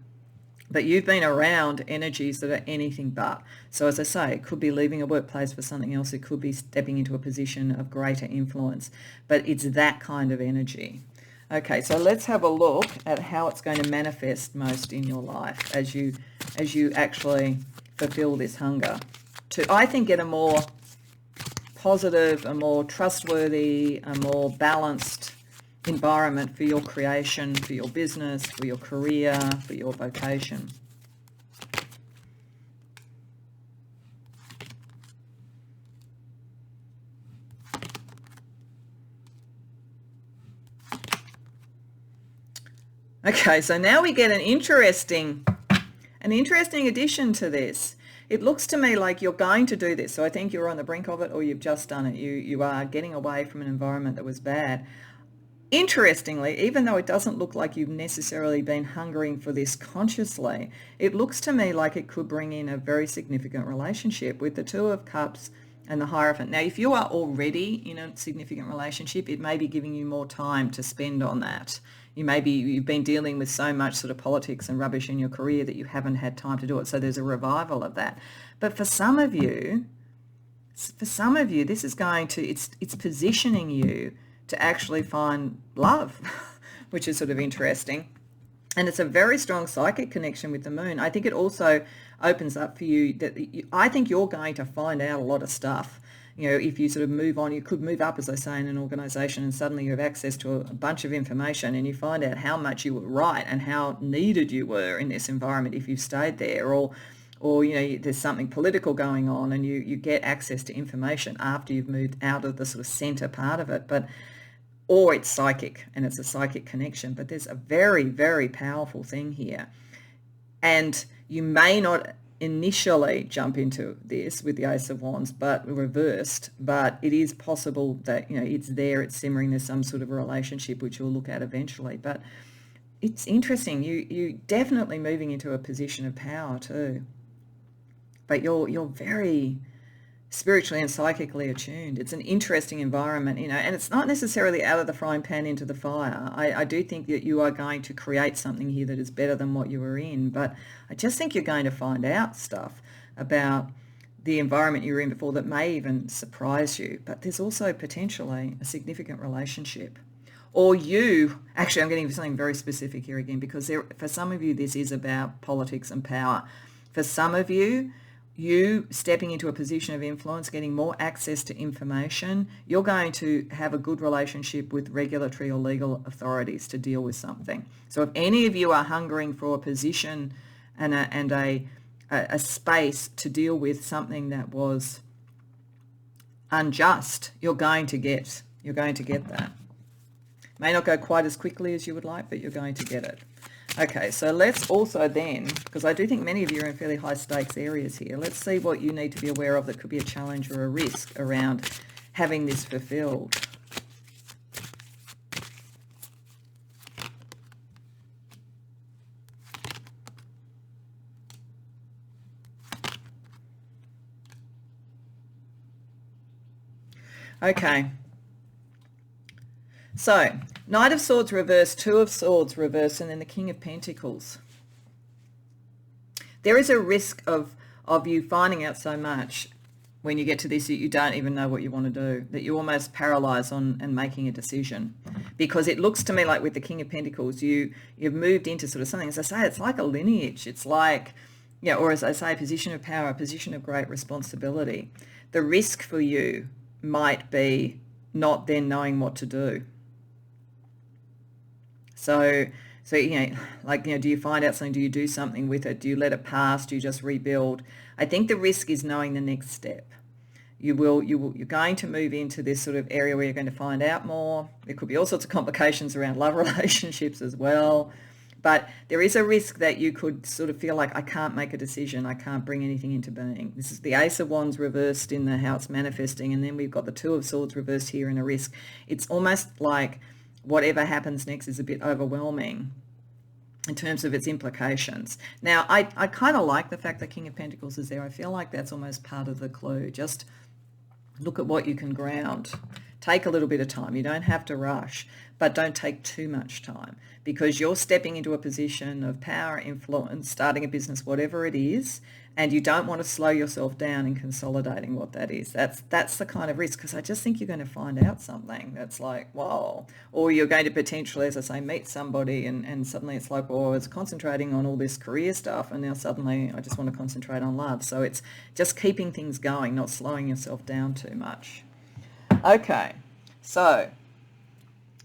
But you've been around energies that are anything but. So as I say, it could be leaving a workplace for something else. It could be stepping into a position of greater influence. But it's that kind of energy. Okay, so let's have a look at how it's going to manifest most in your life as you actually fulfill this hunger. To, I think, get a more positive, a more trustworthy, a more balanced environment for your creation, for your business, for your career, for your vocation. Okay, so now we get an interesting addition to this. It looks to me like you're going to do this. So I think you're on the brink of it, or you've just done it. You are getting away from an environment that was bad. Interestingly, even though it doesn't look like you've necessarily been hungering for this consciously, it looks to me like it could bring in a very significant relationship with the Two of Cups and the Hierophant. Now, if you are already in a significant relationship, it may be giving you more time to spend on that. You've been dealing with so much sort of politics and rubbish in your career that you haven't had time to do it. So there's a revival of that. But for some of you, this is going to, it's positioning you to actually find love, which is sort of interesting. And it's a very strong psychic connection with the moon. I think it also opens up for you that I think you're going to find out a lot of stuff. If you sort of move on, you could move up, as I say, in an organisation, and suddenly you have access to a bunch of information and you find out how much you were right and how needed you were in this environment if you stayed there, or there's something political going on and you get access to information after you've moved out of the sort of centre part of it. Or it's psychic and it's a psychic connection, but there's a very, very powerful thing here. And you may not initially jump into this with the Ace of Wands, but reversed, but it is possible that, it's there, it's simmering, there's some sort of a relationship which you'll look at eventually. But it's interesting. You definitely moving into a position of power too. But you're very spiritually and psychically attuned. It's an interesting environment, and it's not necessarily out of the frying pan into the fire. I do think that you are going to create something here that is better than what you were in, but I just think you're going to find out stuff about the environment you were in before that may even surprise you. But there's also potentially a significant relationship. Or I'm getting something very specific here again, because for some of you, this is about politics and power. For some of you stepping into a position of influence, getting more access to information, you're going to have a good relationship with regulatory or legal authorities to deal with something. So if any of you are hungering for a position and a space to deal with something that was unjust, you're going to get that. May not go quite as quickly as you would like, but you're going to get it. Okay, so let's also then, because I do think many of you are in fairly high stakes areas here, let's see what you need to be aware of that could be a challenge or a risk around having this fulfilled. Okay. So, Knight of Swords reverse, Two of Swords reverse, and then the King of Pentacles. There is a risk of you finding out so much when you get to this that you don't even know what you want to do, that you almost paralyze on and making a decision. Because it looks to me like with the King of Pentacles, you've moved into sort of something, as I say, it's like a lineage. It's like, yeah, or as I say, a position of power, a position of great responsibility. The risk for you might be not then knowing what to do. So do you find out something? Do you do something with it? Do you let it pass? Do you just rebuild? I think the risk is knowing the next step. You're going to move into this sort of area where you're going to find out more. There could be all sorts of complications around love relationships as well. But there is a risk that you could sort of feel like, I can't make a decision. I can't bring anything into being. This is the Ace of Wands reversed in how it's manifesting. And then we've got the Two of Swords reversed here in a risk. It's almost like whatever happens next is a bit overwhelming in terms of its implications. Now, I kind of like the fact that King of Pentacles is there. I feel like that's almost part of the clue. Just look at what you can ground. Take a little bit of time. You don't have to rush, but don't take too much time, because you're stepping into a position of power, influence, starting a business, whatever it is, and you don't want to slow yourself down in consolidating what that is. That's the kind of risk, because I just think you're going to find out something that's like, whoa, or you're going to potentially, as I say, meet somebody and suddenly it's like, well, I was concentrating on all this career stuff and now suddenly I just want to concentrate on love. So it's just keeping things going, not slowing yourself down too much. Okay, so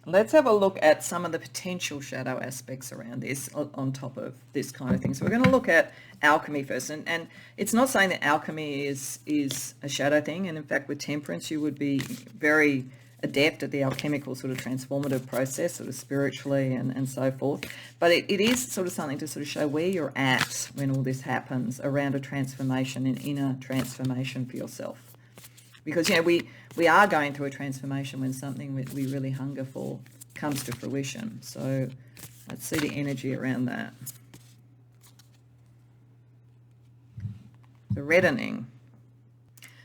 let's have a look at some of the potential shadow aspects around this on top of this kind of thing. So we're going to look at alchemy first. And it's not saying that alchemy is a shadow thing. And in fact, with temperance, you would be very adept at the alchemical sort of transformative process, sort of spiritually and so forth. But it is sort of something to sort of show where you're at when all this happens around a transformation, an inner transformation for yourself. Because, we are going through a transformation when something we really hunger for comes to fruition. So let's see the energy around that. The reddening.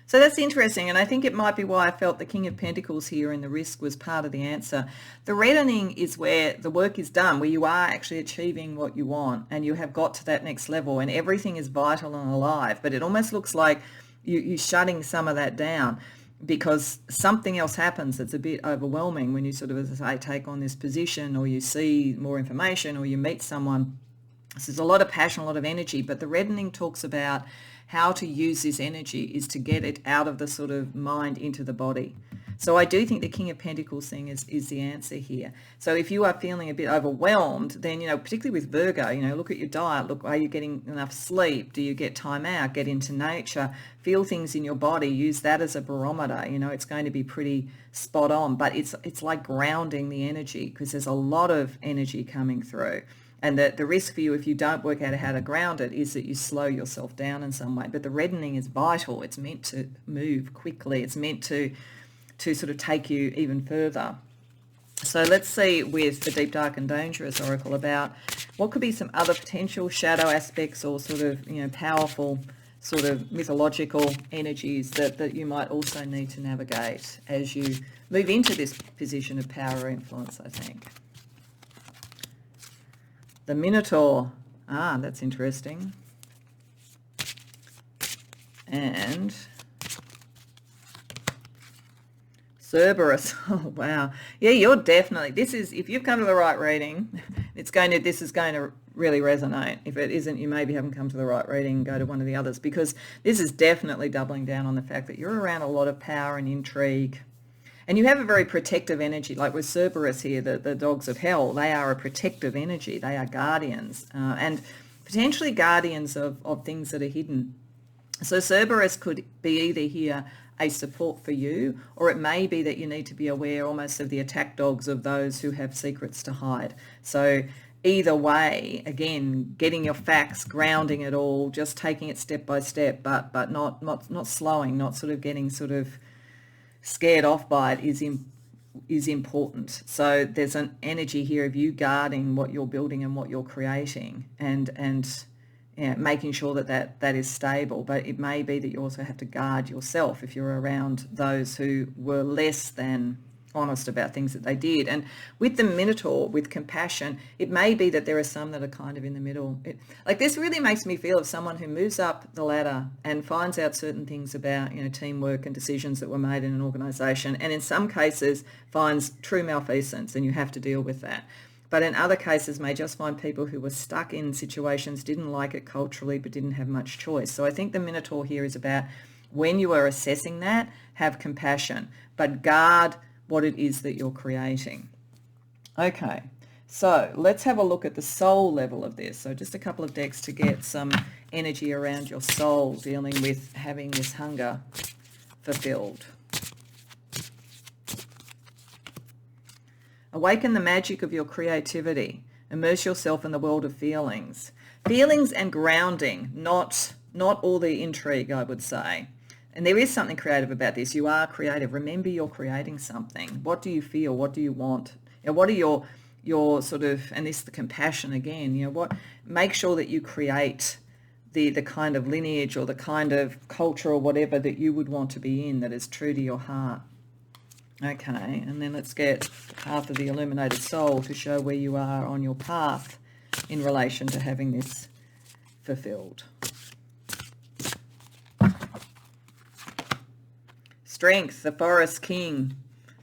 So that's interesting, and I think it might be why I felt the King of Pentacles here and the risk was part of the answer. The reddening is where the work is done, where you are actually achieving what you want and you have got to that next level and everything is vital and alive. But it almost looks like you're shutting some of that down because something else happens that's a bit overwhelming when you sort of, as I say, take on this position or you see more information or you meet someone. So there's a lot of passion, a lot of energy, but the reddening talks about how to use this energy is to get it out of the sort of mind into the body. So I do think the King of Pentacles thing is the answer here. So if you are feeling a bit overwhelmed, then, particularly with Virgo, look at your diet. Look, are you getting enough sleep? Do you get time out? Get into nature. Feel things in your body. Use that as a barometer. It's going to be pretty spot on. But it's like grounding the energy because there's a lot of energy coming through. And the risk for you, if you don't work out how to ground it, is that you slow yourself down in some way. But the reddening is vital. It's meant to move quickly. It's meant to sort of take you even further. So let's see with the Deep, Dark and Dangerous Oracle about what could be some other potential shadow aspects or sort of, powerful sort of mythological energies that you might also need to navigate as you move into this position of power or influence, I think. The Minotaur. That's interesting. And Cerberus. Oh, wow. Yeah, you're definitely, if you've come to the right reading, this is going to really resonate. If it isn't, you maybe haven't come to the right reading and go to one of the others, because this is definitely doubling down on the fact that you're around a lot of power and intrigue. And you have a very protective energy, like with Cerberus here, the dogs of hell, they are a protective energy. They are guardians and potentially guardians of things that are hidden. So Cerberus could be either here a support for you, or it may be that you need to be aware almost of the attack dogs of those who have secrets to hide. So either way, again, getting your facts, grounding it all, just taking it step by step, but not slowing, not sort of getting sort of scared off by it is important. So there's an energy here of you guarding what you're building and what you're creating, and yeah, making sure that is stable. But it may be that you also have to guard yourself if you're around those who were less than honest about things that they did. And with the Minotaur, with compassion, it may be that there are some that are kind of in the middle. Like this really makes me feel of someone who moves up the ladder and finds out certain things about, teamwork and decisions that were made in an organisation, and in some cases finds true malfeasance, and you have to deal with that. But in other cases may just find people who were stuck in situations, didn't like it culturally, but didn't have much choice. So I think the Minotaur here is about, when you are assessing that, have compassion, but guard what it is that you're creating. Okay, so let's have a look at the soul level of this. So just a couple of decks to get some energy around your soul, dealing with having this hunger fulfilled. Awaken the magic of your creativity. Immerse yourself in the world of feelings. Feelings and grounding, not all the intrigue, I would say. And there is something creative about this. You are creative. Remember, you're creating something. What do you feel? What do you want? What are your sort of, and this is the compassion again, make sure that you create the kind of lineage or the kind of culture or whatever that you would want to be in, that is true to your heart. Okay, and then let's get the path of the illuminated soul to show where you are on your path in relation to having this fulfilled. Strength, the forest king.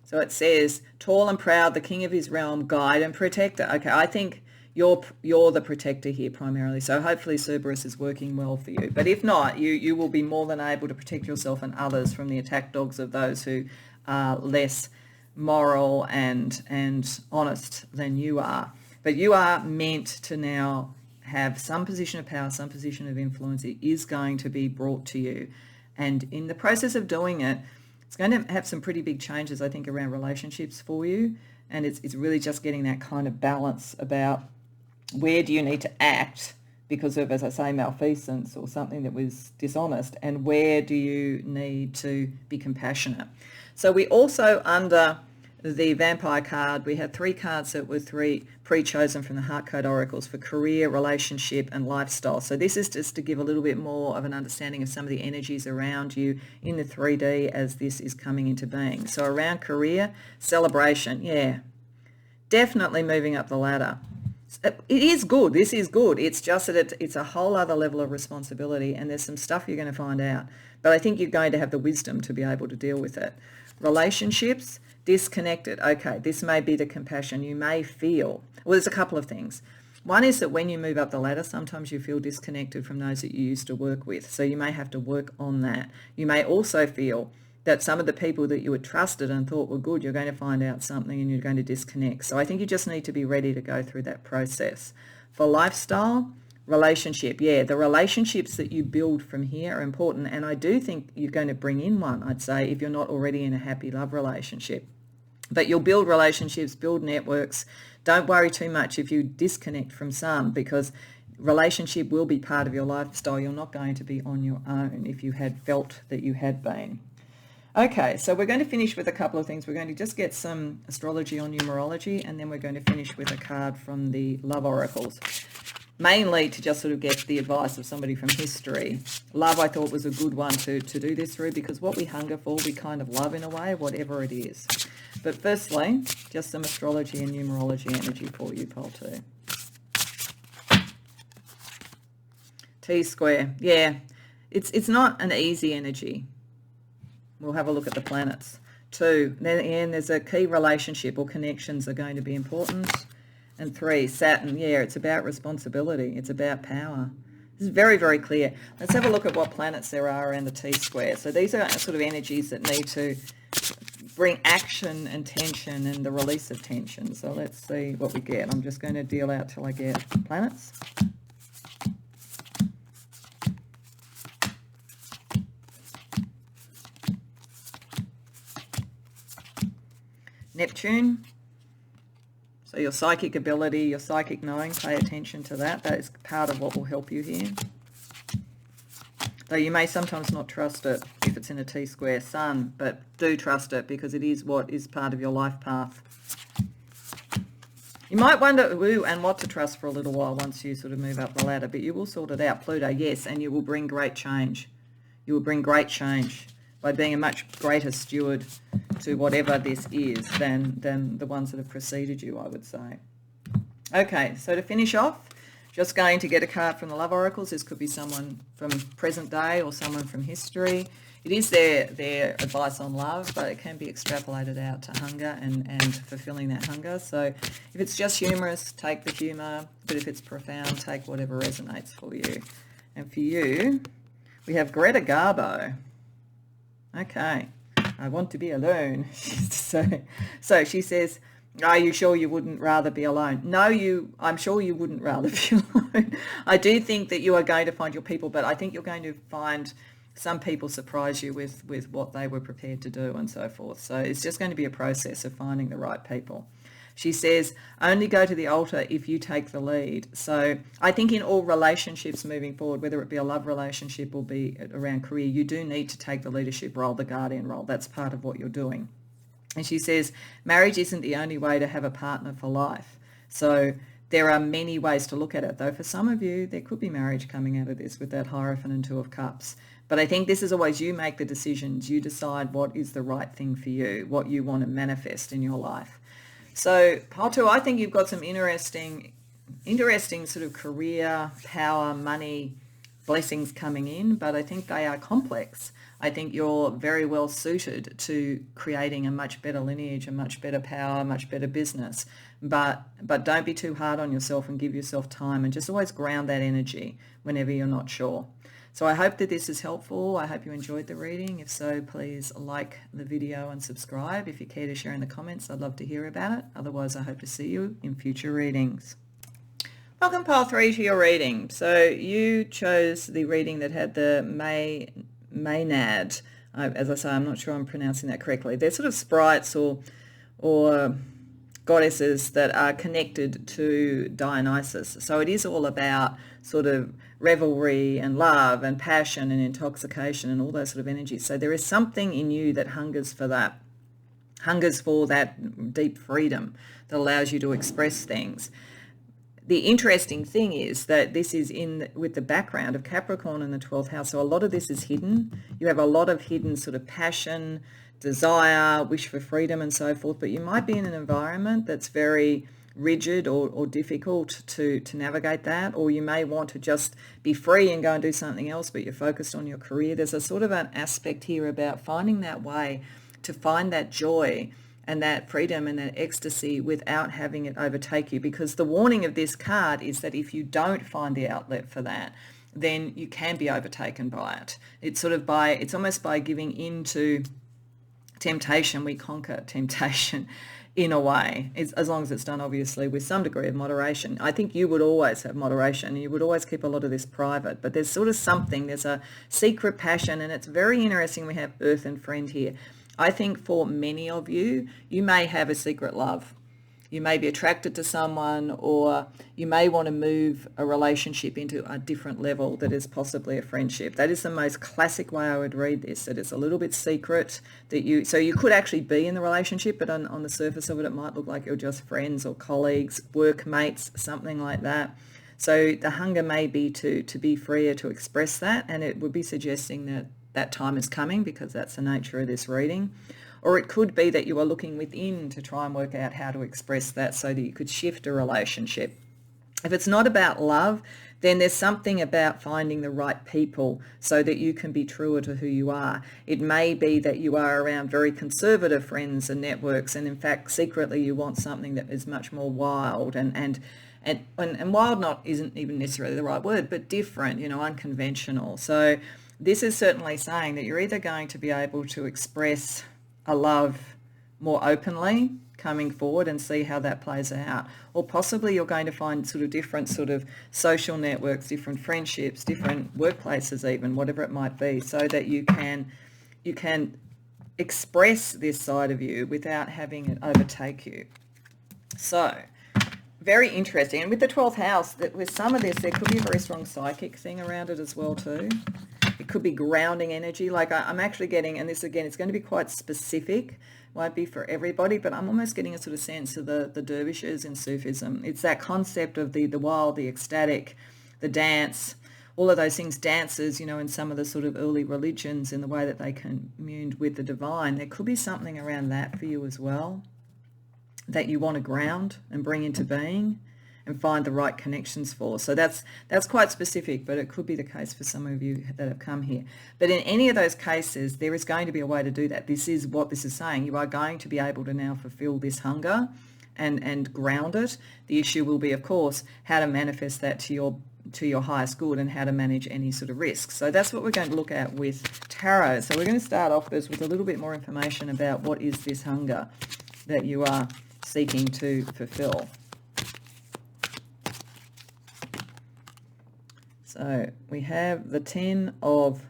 So it says, tall and proud, the king of his realm, guide and protector. Okay, I think you're the protector here primarily. So hopefully Cerberus is working well for you. But if not, you will be more than able to protect yourself and others from the attack dogs of those who are less moral and honest than you are. But you are meant to now have some position of power, some position of influence. It is going to be brought to you. And in the process of doing it, it's going to have some pretty big changes, I think, around relationships for you. And it's really just getting that kind of balance about where do you need to act because of, as I say, malfeasance or something that was dishonest, and where do you need to be compassionate. So we also, under the vampire card, we had 3 cards that were 3 pre-chosen from the Heart Code Oracles for career, relationship and lifestyle. So this is just to give a little bit more of an understanding of some of the energies around you in the 3D as this is coming into being. So around career, celebration, yeah, definitely moving up the ladder. It is good. This is good. It's just that it's a whole other level of responsibility, and there's some stuff you're going to find out. But I think you're going to have the wisdom to be able to deal with it. Relationships, disconnected. Okay, this may be the compassion you may feel. Well, there's a couple of things. One is that when you move up the ladder, sometimes you feel disconnected from those that you used to work with. So you may have to work on that. You may also feel that some of the people that you had trusted and thought were good, you're going to find out something and you're going to disconnect. So I think you just need to be ready to go through that process. For lifestyle, relationship, yeah, the relationships that you build from here are important. And I do think you're going to bring in one, I'd say, if you're not already in a happy love relationship. But you'll build relationships, build networks. Don't worry too much if you disconnect from some, because relationship will be part of your lifestyle. You're not going to be on your own if you had felt that you had been. Okay, so we're going to finish with a couple of things. We're going to just get some astrology on numerology, and then we're going to finish with a card from the love oracles, mainly to just sort of get the advice of somebody from history. Love, I thought, was a good one to do this through, because what we hunger for, we kind of love in a way, whatever it is. But firstly, just some astrology and numerology energy for you, pole 2. T-square, yeah, it's not an easy energy. We'll have a look at the planets. 2, then there's a key relationship or connections are going to be important. And 3, Saturn, yeah, it's about responsibility. It's about power. This is very, very clear. Let's have a look at what planets there are around the T-square. So these are sort of energies that need to bring action and tension and the release of tension. So let's see what we get. I'm just going to deal out till I get planets. Neptune. So So your psychic ability, your psychic knowing, pay attention to that. That is part of what will help you here. Though you may sometimes not trust it if it's in a T-square sun, but do trust it because it is what is part of your life path. You might wonder who and what to trust for a little while once you sort of move up the ladder, but you will sort it out, Pluto, yes, and you will bring great change. You will bring great change by being a much greater steward to whatever this is than the ones that have preceded you, I would say. Okay, so to finish off, just going to get a card from the Love Oracles. This could be someone from present day or someone from history. It is their advice on love, but it can be extrapolated out to hunger and fulfilling that hunger. So if it's just humorous, take the humour, but if it's profound, take whatever resonates for you. And for you, we have Greta Garbo. Okay, I want to be alone. So she says, are you sure you wouldn't rather be alone? No, I'm sure you wouldn't rather be alone. I do think that you are going to find your people, but I think you're going to find some people surprise you with what they were prepared to do and so forth. So it's just going to be a process of finding the right people. She says, only go to the altar if you take the lead. So I think in all relationships moving forward, whether it be a love relationship or be around career, you do need to take the leadership role, the guardian role. That's part of what you're doing. And she says, marriage isn't the only way to have a partner for life. So there are many ways to look at it, though for some of you, there could be marriage coming out of this with that Hierophant and Two of Cups. But I think this is always you make the decisions. You decide what is the right thing for you, what you want to manifest in your life. So, Patu, I think you've got some interesting sort of career, power, money, blessings coming in, but I think they are complex. I think you're very well suited to creating a much better lineage, a much better power, much better business. But don't be too hard on yourself and give yourself time and just always ground that energy whenever you're not sure. So I hope that this is helpful. I hope you enjoyed the reading. If so, please like the video and subscribe. If you care to share in the comments, I'd love to hear about it. Otherwise, I hope to see you in future readings. Welcome, Pile 3, to your reading. So you chose the reading that had the Maenad. As I say, I'm not sure I'm pronouncing that correctly. They're sort of sprites or goddesses that are connected to Dionysus. So it is all about sort of revelry and love and passion and intoxication and all those sort of energies. So there is something in you that hungers for that, hungers for that deep freedom that allows you to express things. The interesting thing is that this is with the background of Capricorn in the 12th house. So a lot of this is hidden. You have a lot of hidden sort of passion, desire, wish for freedom and so forth. But you might be in an environment that's very rigid or difficult to navigate that. Or you may want to just be free and go and do something else, but you're focused on your career. There's a sort of an aspect here about finding that way to find that joy and that freedom and that ecstasy without having it overtake you. Because the warning of this card is that if you don't find the outlet for that, then you can be overtaken by it. It's almost by giving in to temptation, we conquer temptation in a way, as long as it's done obviously with some degree of moderation. I think you would always have moderation. You would always keep a lot of this private, but there's sort of something, there's a secret passion, and it's very interesting. We have Earth and Friend here. I think for many of you, you may have a secret love. You may be attracted to someone, or you may want to move a relationship into a different level that is possibly a friendship. That is the most classic way I would read this, that it's a little bit secret, so you could actually be in the relationship, but on the surface of it, it might look like you're just friends or colleagues, workmates, something like that. So the hunger may be to be freer to express that, and it would be suggesting that that time is coming, because that's the nature of this reading. Or it could be that you are looking within to try and work out how to express that so that you could shift a relationship. If it's not about love, then there's something about finding the right people so that you can be truer to who you are. It may be that you are around very conservative friends and networks, and in fact, secretly you want something that is much more wild and wild isn't even necessarily the right word, but different, unconventional. So this is certainly saying that you're either going to be able to express a love more openly coming forward and see how that plays out, or possibly you're going to find sort of different sort of social networks, different friendships, different workplaces even, whatever it might be, so that you can express this side of you without having it overtake you. So very interesting. And with the 12th house, that with some of this, there could be a very strong psychic thing around it as well too. It could be grounding energy. Like I'm actually getting, and this again, it's going to be quite specific. Won't be for everybody, but I'm almost getting a sort of sense of the dervishes in Sufism. It's that concept of the wild, the ecstatic, the dance, all of those things, dances, in some of the sort of early religions in the way that they communed with the divine. There could be something around that for you as well, that you want to ground and bring into being and find the right connections for. So that's quite specific, but it could be the case for some of you that have come here. But in any of those cases, there is going to be a way to do that. This is what this is saying. You are going to be able to now fulfill this hunger and ground it. The issue will be, of course, how to manifest that to your highest good and how to manage any sort of risks. So that's what we're going to look at with tarot. So we're going to start off first with a little bit more information about what is this hunger that you are seeking to fulfill. So we have the 10 of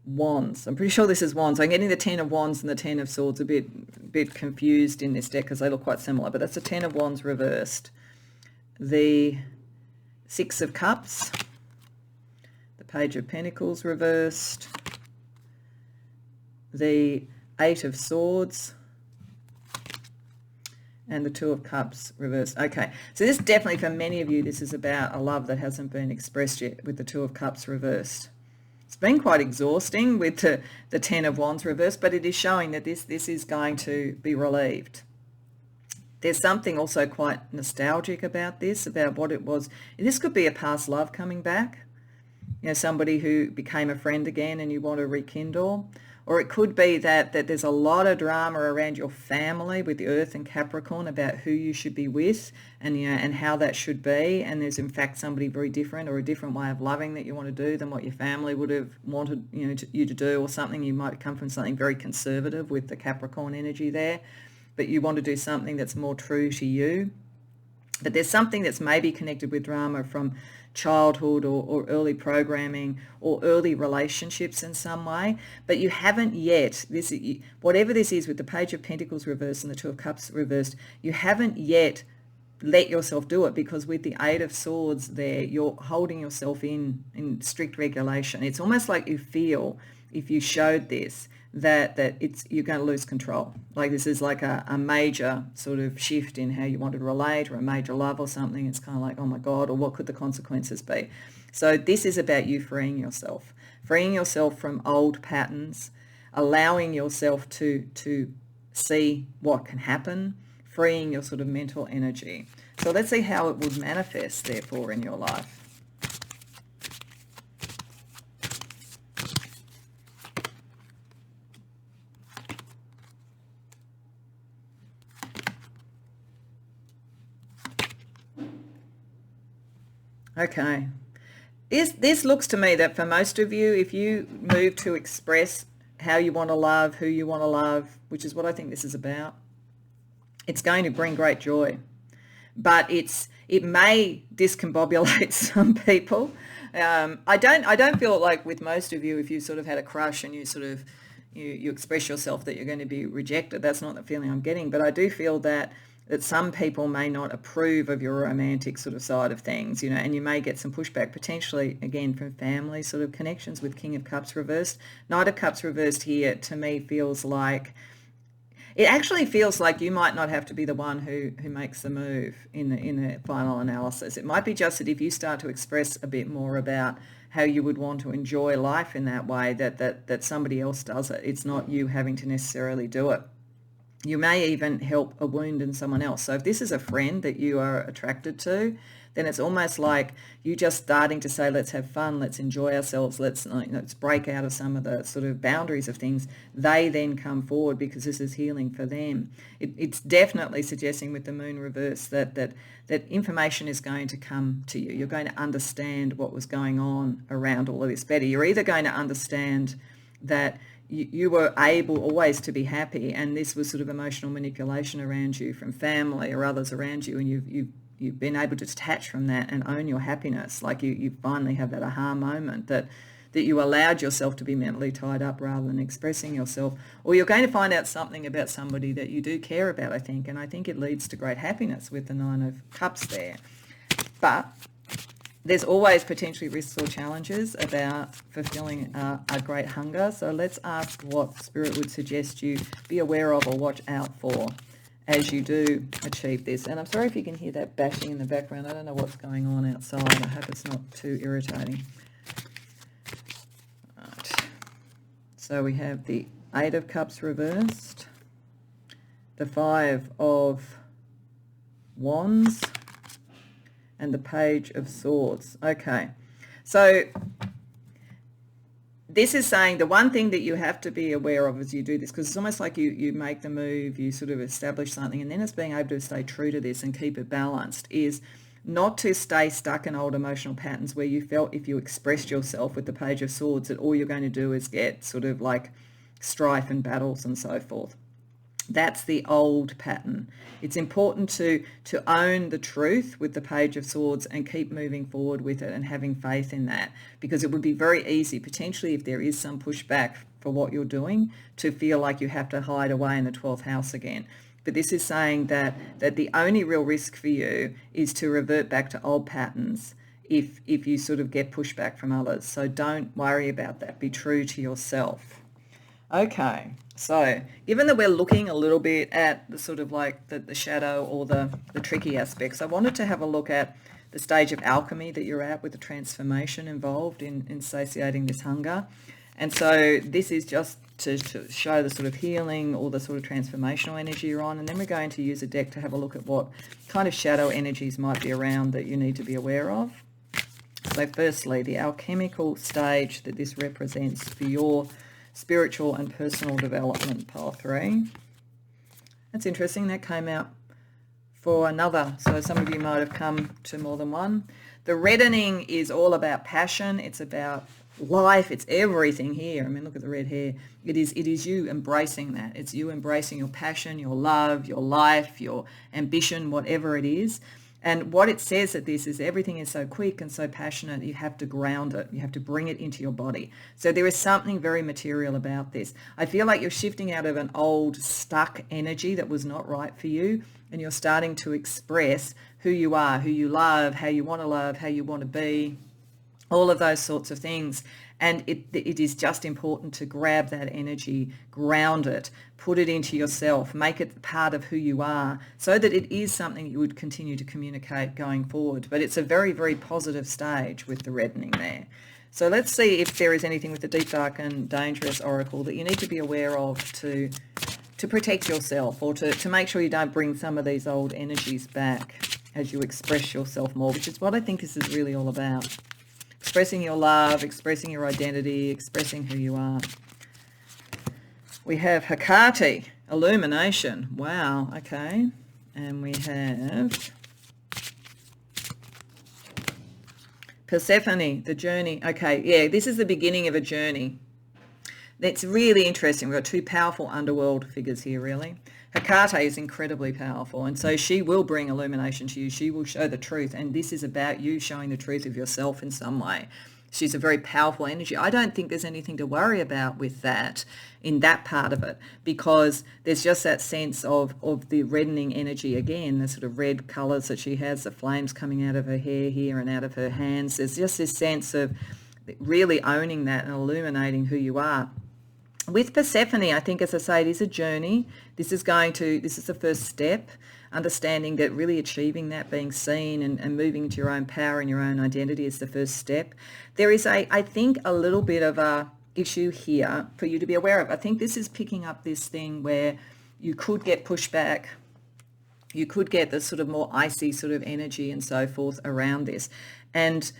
Wands. I'm pretty sure this is Wands. I'm getting the 10 of Wands and the 10 of Swords a bit confused in this deck because they look quite similar, but that's the 10 of Wands reversed. The 6 of Cups, the Page of Pentacles reversed, the 8 of Swords, and the 2 of Cups reversed. Okay, so this definitely, for many of you, this is about a love that hasn't been expressed yet with the 2 of Cups reversed. It's been quite exhausting with the 10 of Wands reversed, but it is showing that this is going to be relieved. There's something also quite nostalgic about this, about what it was. This could be a past love coming back, somebody who became a friend again and you want to rekindle. Or it could be that there's a lot of drama around your family with the Earth and Capricorn about who you should be with and how that should be. And there's in fact somebody very different or a different way of loving that you want to do than what your family would have wanted you to do, or something. You might come from something very conservative with the Capricorn energy there, but you want to do something that's more true to you. But there's something that's maybe connected with drama from childhood or early programming or early relationships in some way, but you haven't yet, whatever this is with the Page of Pentacles reversed and the 2 of Cups reversed, you haven't yet let yourself do it, because with the 8 of Swords there, you're holding yourself in strict regulation. It's almost like you feel, if you showed this, that you're going to lose control. Like this is like a major sort of shift in how you want to relate, or a major love or something. It's kind of like, oh my God, or what could the consequences be? So this is about you freeing yourself from old patterns, allowing yourself to see what can happen, freeing your sort of mental energy. So let's see how it would manifest, therefore, in your life. Okay. This looks to me that for most of you, if you move to express how you want to love, who you want to love, which is what I think this is about, it's going to bring great joy. But it may discombobulate some people. I don't feel like with most of you, if you sort of had a crush and you sort of you express yourself, that you're going to be rejected. That's not the feeling I'm getting. But I do feel that some people may not approve of your romantic sort of side of things, and you may get some pushback, potentially, again, from family sort of connections with King of Cups reversed. Knight of Cups reversed here, to me, it actually feels like you might not have to be the one who makes the move in the final analysis. It might be just that if you start to express a bit more about how you would want to enjoy life in that way, that somebody else does it. It's not you having to necessarily do it. You may even help a wound in someone else. So if this is a friend that you are attracted to, then it's almost like you just starting to say, let's have fun, let's enjoy ourselves, let's break out of some of the sort of boundaries of things. They then come forward because this is healing for them. It's definitely suggesting with the moon reverse that information is going to come to you. You're going to understand what was going on around all of this better. You're either going to understand that you were able always to be happy, and this was sort of emotional manipulation around you from family or others around you, and you've been able to detach from that and own your happiness. Like you finally have that aha moment that that you allowed yourself to be mentally tied up rather than expressing yourself, or you're going to find out something about somebody that you do care about, I think, and I think it leads to great happiness with the Nine of Cups there. But there's always potentially risks or challenges about fulfilling a great hunger. So let's ask what Spirit would suggest you be aware of or watch out for as you do achieve this. And I'm sorry if you can hear that bashing in the background. I don't know what's going on outside. I hope it's not too irritating. Right. So we have the Eight of Cups reversed, the Five of Wands, and the Page of Swords. Okay, so this is saying the one thing that you have to be aware of as you do this, because it's almost like you make the move, you sort of establish something, and then it's being able to stay true to this and keep it balanced, is not to stay stuck in old emotional patterns where you felt if you expressed yourself with the Page of Swords that all you're going to do is get sort of like strife and battles and so forth. That's the old pattern. It's important to own the truth with the Page of Swords and keep moving forward with it and having faith in that, because it would be very easy, potentially if there is some pushback for what you're doing, to feel like you have to hide away in the 12th house again. But this is saying that the only real risk for you is to revert back to old patterns if you sort of get pushback from others. So don't worry about that. Be true to yourself. Okay, so given that we're looking a little bit at the sort of like the shadow or the tricky aspects, I wanted to have a look at the stage of alchemy that you're at with the transformation involved in satiating this hunger. And so this is just to show the sort of healing or the sort of transformational energy you're on. And then we're going to use a deck to have a look at what kind of shadow energies might be around that you need to be aware of. So firstly, the alchemical stage that this represents for your spiritual and personal development, pile 3. That's interesting. That came out for another. So some of you might have come to more than one. The reddening is all about passion. It's about life. It's everything here. I mean, look at the red hair. It is you embracing that. It's you embracing your passion, your love, your life, your ambition, whatever it is. And what it says at this is everything is so quick and so passionate, you have to ground it. You have to bring it into your body. So there is something very material about this. I feel like you're shifting out of an old stuck energy that was not right for you, and you're starting to express who you are, who you love, how you want to be, all of those sorts of things. And it is just important to grab that energy, ground it, put it into yourself, make it part of who you are, so that it is something you would continue to communicate going forward. But it's a very, very positive stage with the reddening there. So let's see if there is anything with the Deep, Dark and Dangerous Oracle that you need to be aware of to protect yourself, or to make sure you don't bring some of these old energies back as you express yourself more, which is what I think this is really all about. Expressing your love, expressing your identity, expressing who you are. We have Hecate, illumination. Wow, okay. And we have Persephone, the journey. Okay, yeah, this is the beginning of a journey. That's really interesting. We've got two powerful underworld figures here, really. Hecate is incredibly powerful, and so she will bring illumination to you. She will show the truth, and this is about you showing the truth of yourself in some way. She's a very powerful energy. I don't think there's anything to worry about with that, in that part of it, because there's just that sense of the reddening energy again, the sort of red colours that she has, the flames coming out of her hair here and out of her hands. There's just this sense of really owning that and illuminating who you are. With Persephone, I think, as I say, it is a journey. This is the first step, understanding that really achieving that, being seen and moving into your own power and your own identity is the first step. There is, I think, a little bit of a issue here for you to be aware of. I think this is picking up this thing where you could get pushback. You could get the sort of more icy sort of energy and so forth around this. And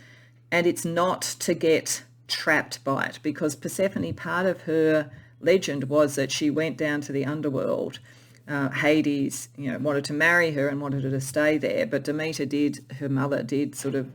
it's not to get trapped by it, because Persephone, part of her legend was that she went down to the underworld. Hades, wanted to marry her and wanted her to stay there, but Demeter her mother did sort of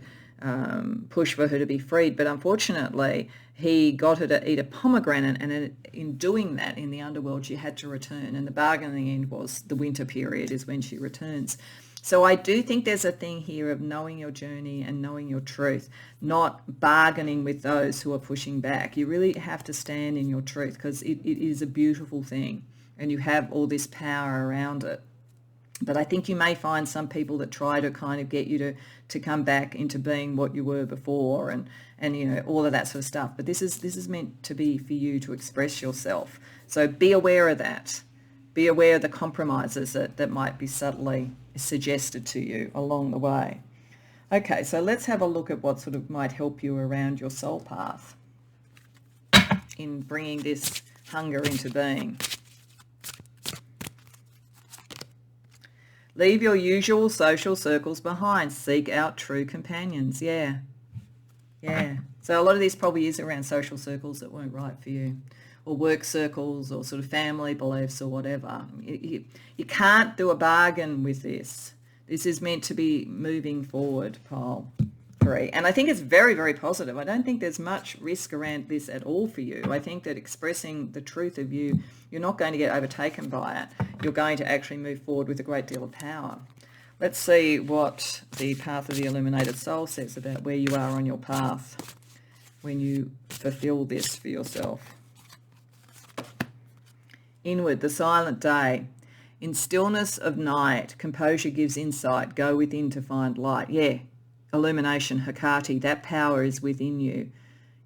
push for her to be freed, but unfortunately he got her to eat a pomegranate, and in doing that in the underworld she had to return, and the bargain in the end was the winter period is when she returns. So I do think there's a thing here of knowing your journey and knowing your truth, not bargaining with those who are pushing back. You really have to stand in your truth, because it is a beautiful thing and you have all this power around it. But I think you may find some people that try to kind of get you to come back into being what you were before, and you know, all of that sort of stuff. But this is meant to be for you to express yourself. So be aware of that. Be aware of the compromises that might be subtly suggested to you along the way. Okay, so let's have a look at what sort of might help you around your soul path in bringing this hunger into being. Leave your usual social circles behind. Seek out true companions. Yeah. So a lot of this probably is around social circles that weren't right for you, or work circles, or sort of family beliefs, or whatever. You can't do a bargain with this. This is meant to be moving forward, pile 3. And I think it's very, very positive. I don't think there's much risk around this at all for you. I think that expressing the truth of you, you're not going to get overtaken by it. You're going to actually move forward with a great deal of power. Let's see what the Path of the Illuminated Soul says about where you are on your path when you fulfill this for yourself. Inward, the silent day. In stillness of night, composure gives insight. Go within to find light. Yeah, illumination, Hecate, that power is within you.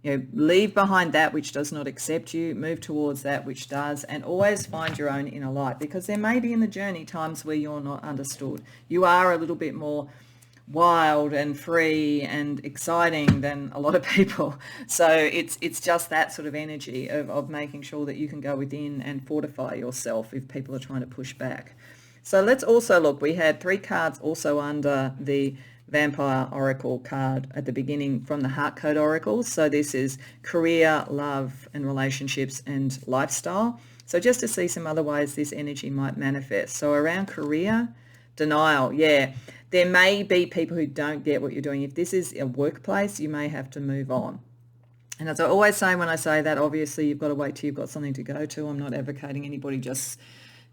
You know, leave behind that which does not accept you, move towards that which does, and always find your own inner light, because there may be in the journey times where you're not understood. You are a little bit more wild and free and exciting than a lot of people. So it's just that sort of energy of making sure that you can go within and fortify yourself if people are trying to push back. So let's also look. We had 3 cards also under the Vampire Oracle card at the beginning from the Heart Code Oracles. So this is career, love and relationships and lifestyle. So just to see some other ways this energy might manifest. So around career, denial, yeah. There may be people who don't get what you're doing. If this is a workplace, you may have to move on. And as I always say when I say that, obviously you've got to wait till you've got something to go to. I'm not advocating anybody just,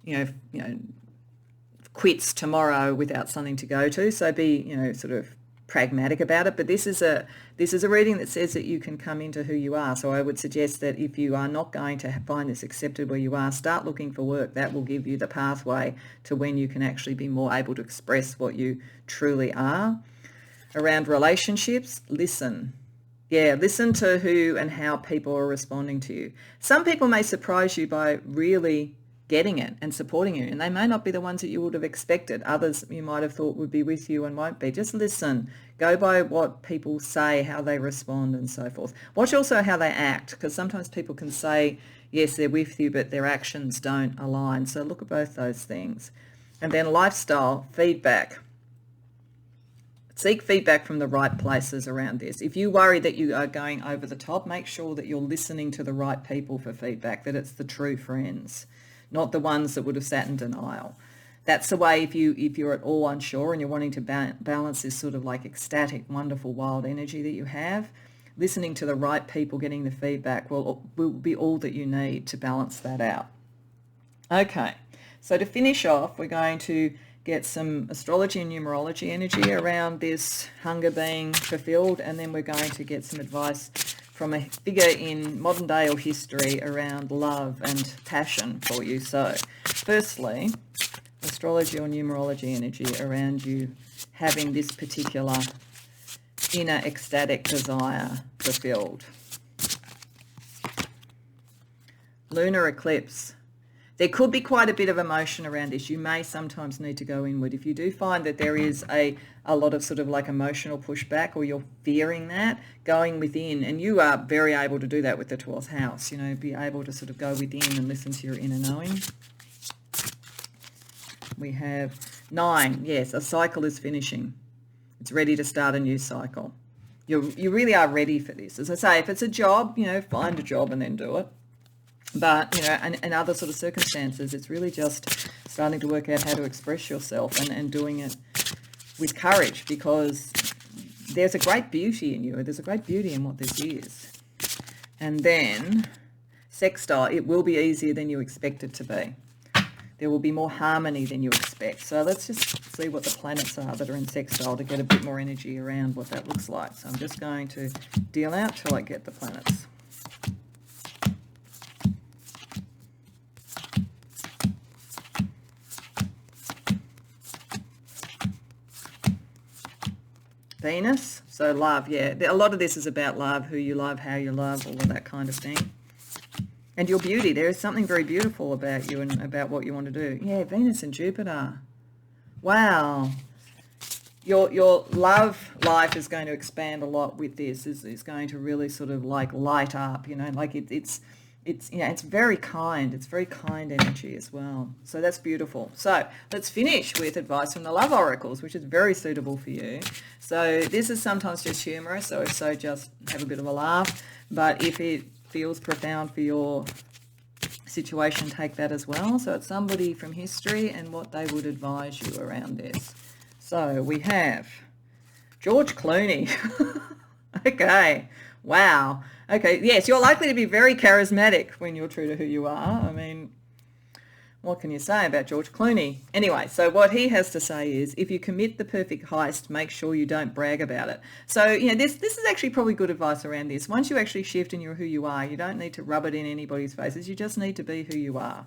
you know, quits tomorrow without something to go to. So be, sort of pragmatic about it. But this is a reading that says that you can come into who you are. So I would suggest that if you are not going to find this accepted where you are, start looking for work. That will give you the pathway to when you can actually be more able to express what you truly are. Around relationships, listen. Yeah, listen to who and how people are responding to you. Some people may surprise you by really getting it and supporting you, and they may not be the ones that you would have expected. Others you might have thought would be with you and won't be. Just listen. Go by what people say, how they respond and so forth. Watch also how they act, because sometimes people can say, yes, they're with you, but their actions don't align. So look at both those things. And then lifestyle, feedback. Seek feedback from the right places around this. If you worry that you are going over the top, make sure that you're listening to the right people for feedback, that it's the true friends, not the ones that would have sat in denial. That's the way if you're at all unsure and you're wanting to balance this sort of like ecstatic, wonderful, wild energy that you have, listening to the right people, getting the feedback will be all that you need to balance that out. Okay, so to finish off, we're going to get some astrology and numerology energy around this hunger being fulfilled, and then we're going to get some advice from a figure in modern day or history around love and passion for you. So firstly, astrology or numerology energy around you having this particular inner ecstatic desire fulfilled. Lunar eclipse. There could be quite a bit of emotion around this. You may sometimes need to go inward. If you do find that there is a lot of sort of like emotional pushback, or you're fearing that, going within, and you are very able to do that with the 12th house, be able to sort of go within and listen to your inner knowing. We have 9. Yes, a cycle is finishing. It's ready to start a new cycle. You really are ready for this. As I say, if it's a job, find a job and then do it. But, and other sort of circumstances, it's really just starting to work out how to express yourself and doing it with courage, because there's a great beauty in you. There's a great beauty in what this is. And then sextile, it will be easier than you expect it to be. There will be more harmony than you expect. So let's just see what the planets are that are in sextile to get a bit more energy around what that looks like. So I'm just going to deal out till I get the planets. Venus, so love, yeah. A lot of this is about love, who you love, how you love, all of that kind of thing. And your beauty. There is something very beautiful about you and about what you want to do. Yeah, Venus and Jupiter. Wow. Your love life is going to expand a lot with this. It's going to really sort of like light up, you know, like it's you know, it's very kind. It's very kind energy as well. So that's beautiful. So let's finish with advice from the love oracles, which is very suitable for you. So this is sometimes just humorous, so if so, just have a bit of a laugh. But if it feels profound for your situation, take that as well. So it's somebody from history and what they would advise you around this. So we have George Clooney. Okay. Wow. Okay. Yes, you're likely to be very charismatic when you're true to who you are. I mean, what can you say about George Clooney? Anyway, so what he has to say is, if you commit the perfect heist, make sure you don't brag about it. So, you know, this is actually probably good advice around this. Once you actually shift and you're who you are, you don't need to rub it in anybody's faces. You just need to be who you are.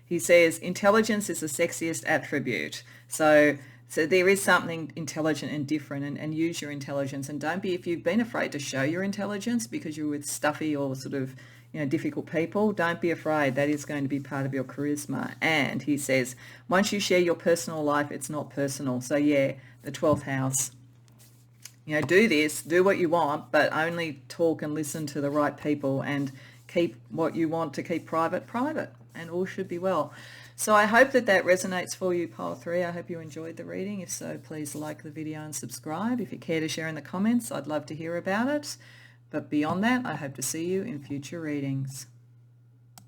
He says, intelligence is the sexiest attribute. So there is something intelligent and different, and use your intelligence. And don't be, if you've been afraid to show your intelligence because you're with stuffy or sort of, you know, difficult people, don't be afraid. That is going to be part of your charisma. And he says, once you share your personal life, it's not personal. So yeah, the 12th house. You know, do this, do what you want, but only talk and listen to the right people, and keep what you want to keep private, and all should be well. So I hope that resonates for you, Pile 3. I hope you enjoyed the reading. If so, please like the video and subscribe. If you care to share in the comments, I'd love to hear about it. But beyond that, I hope to see you in future readings.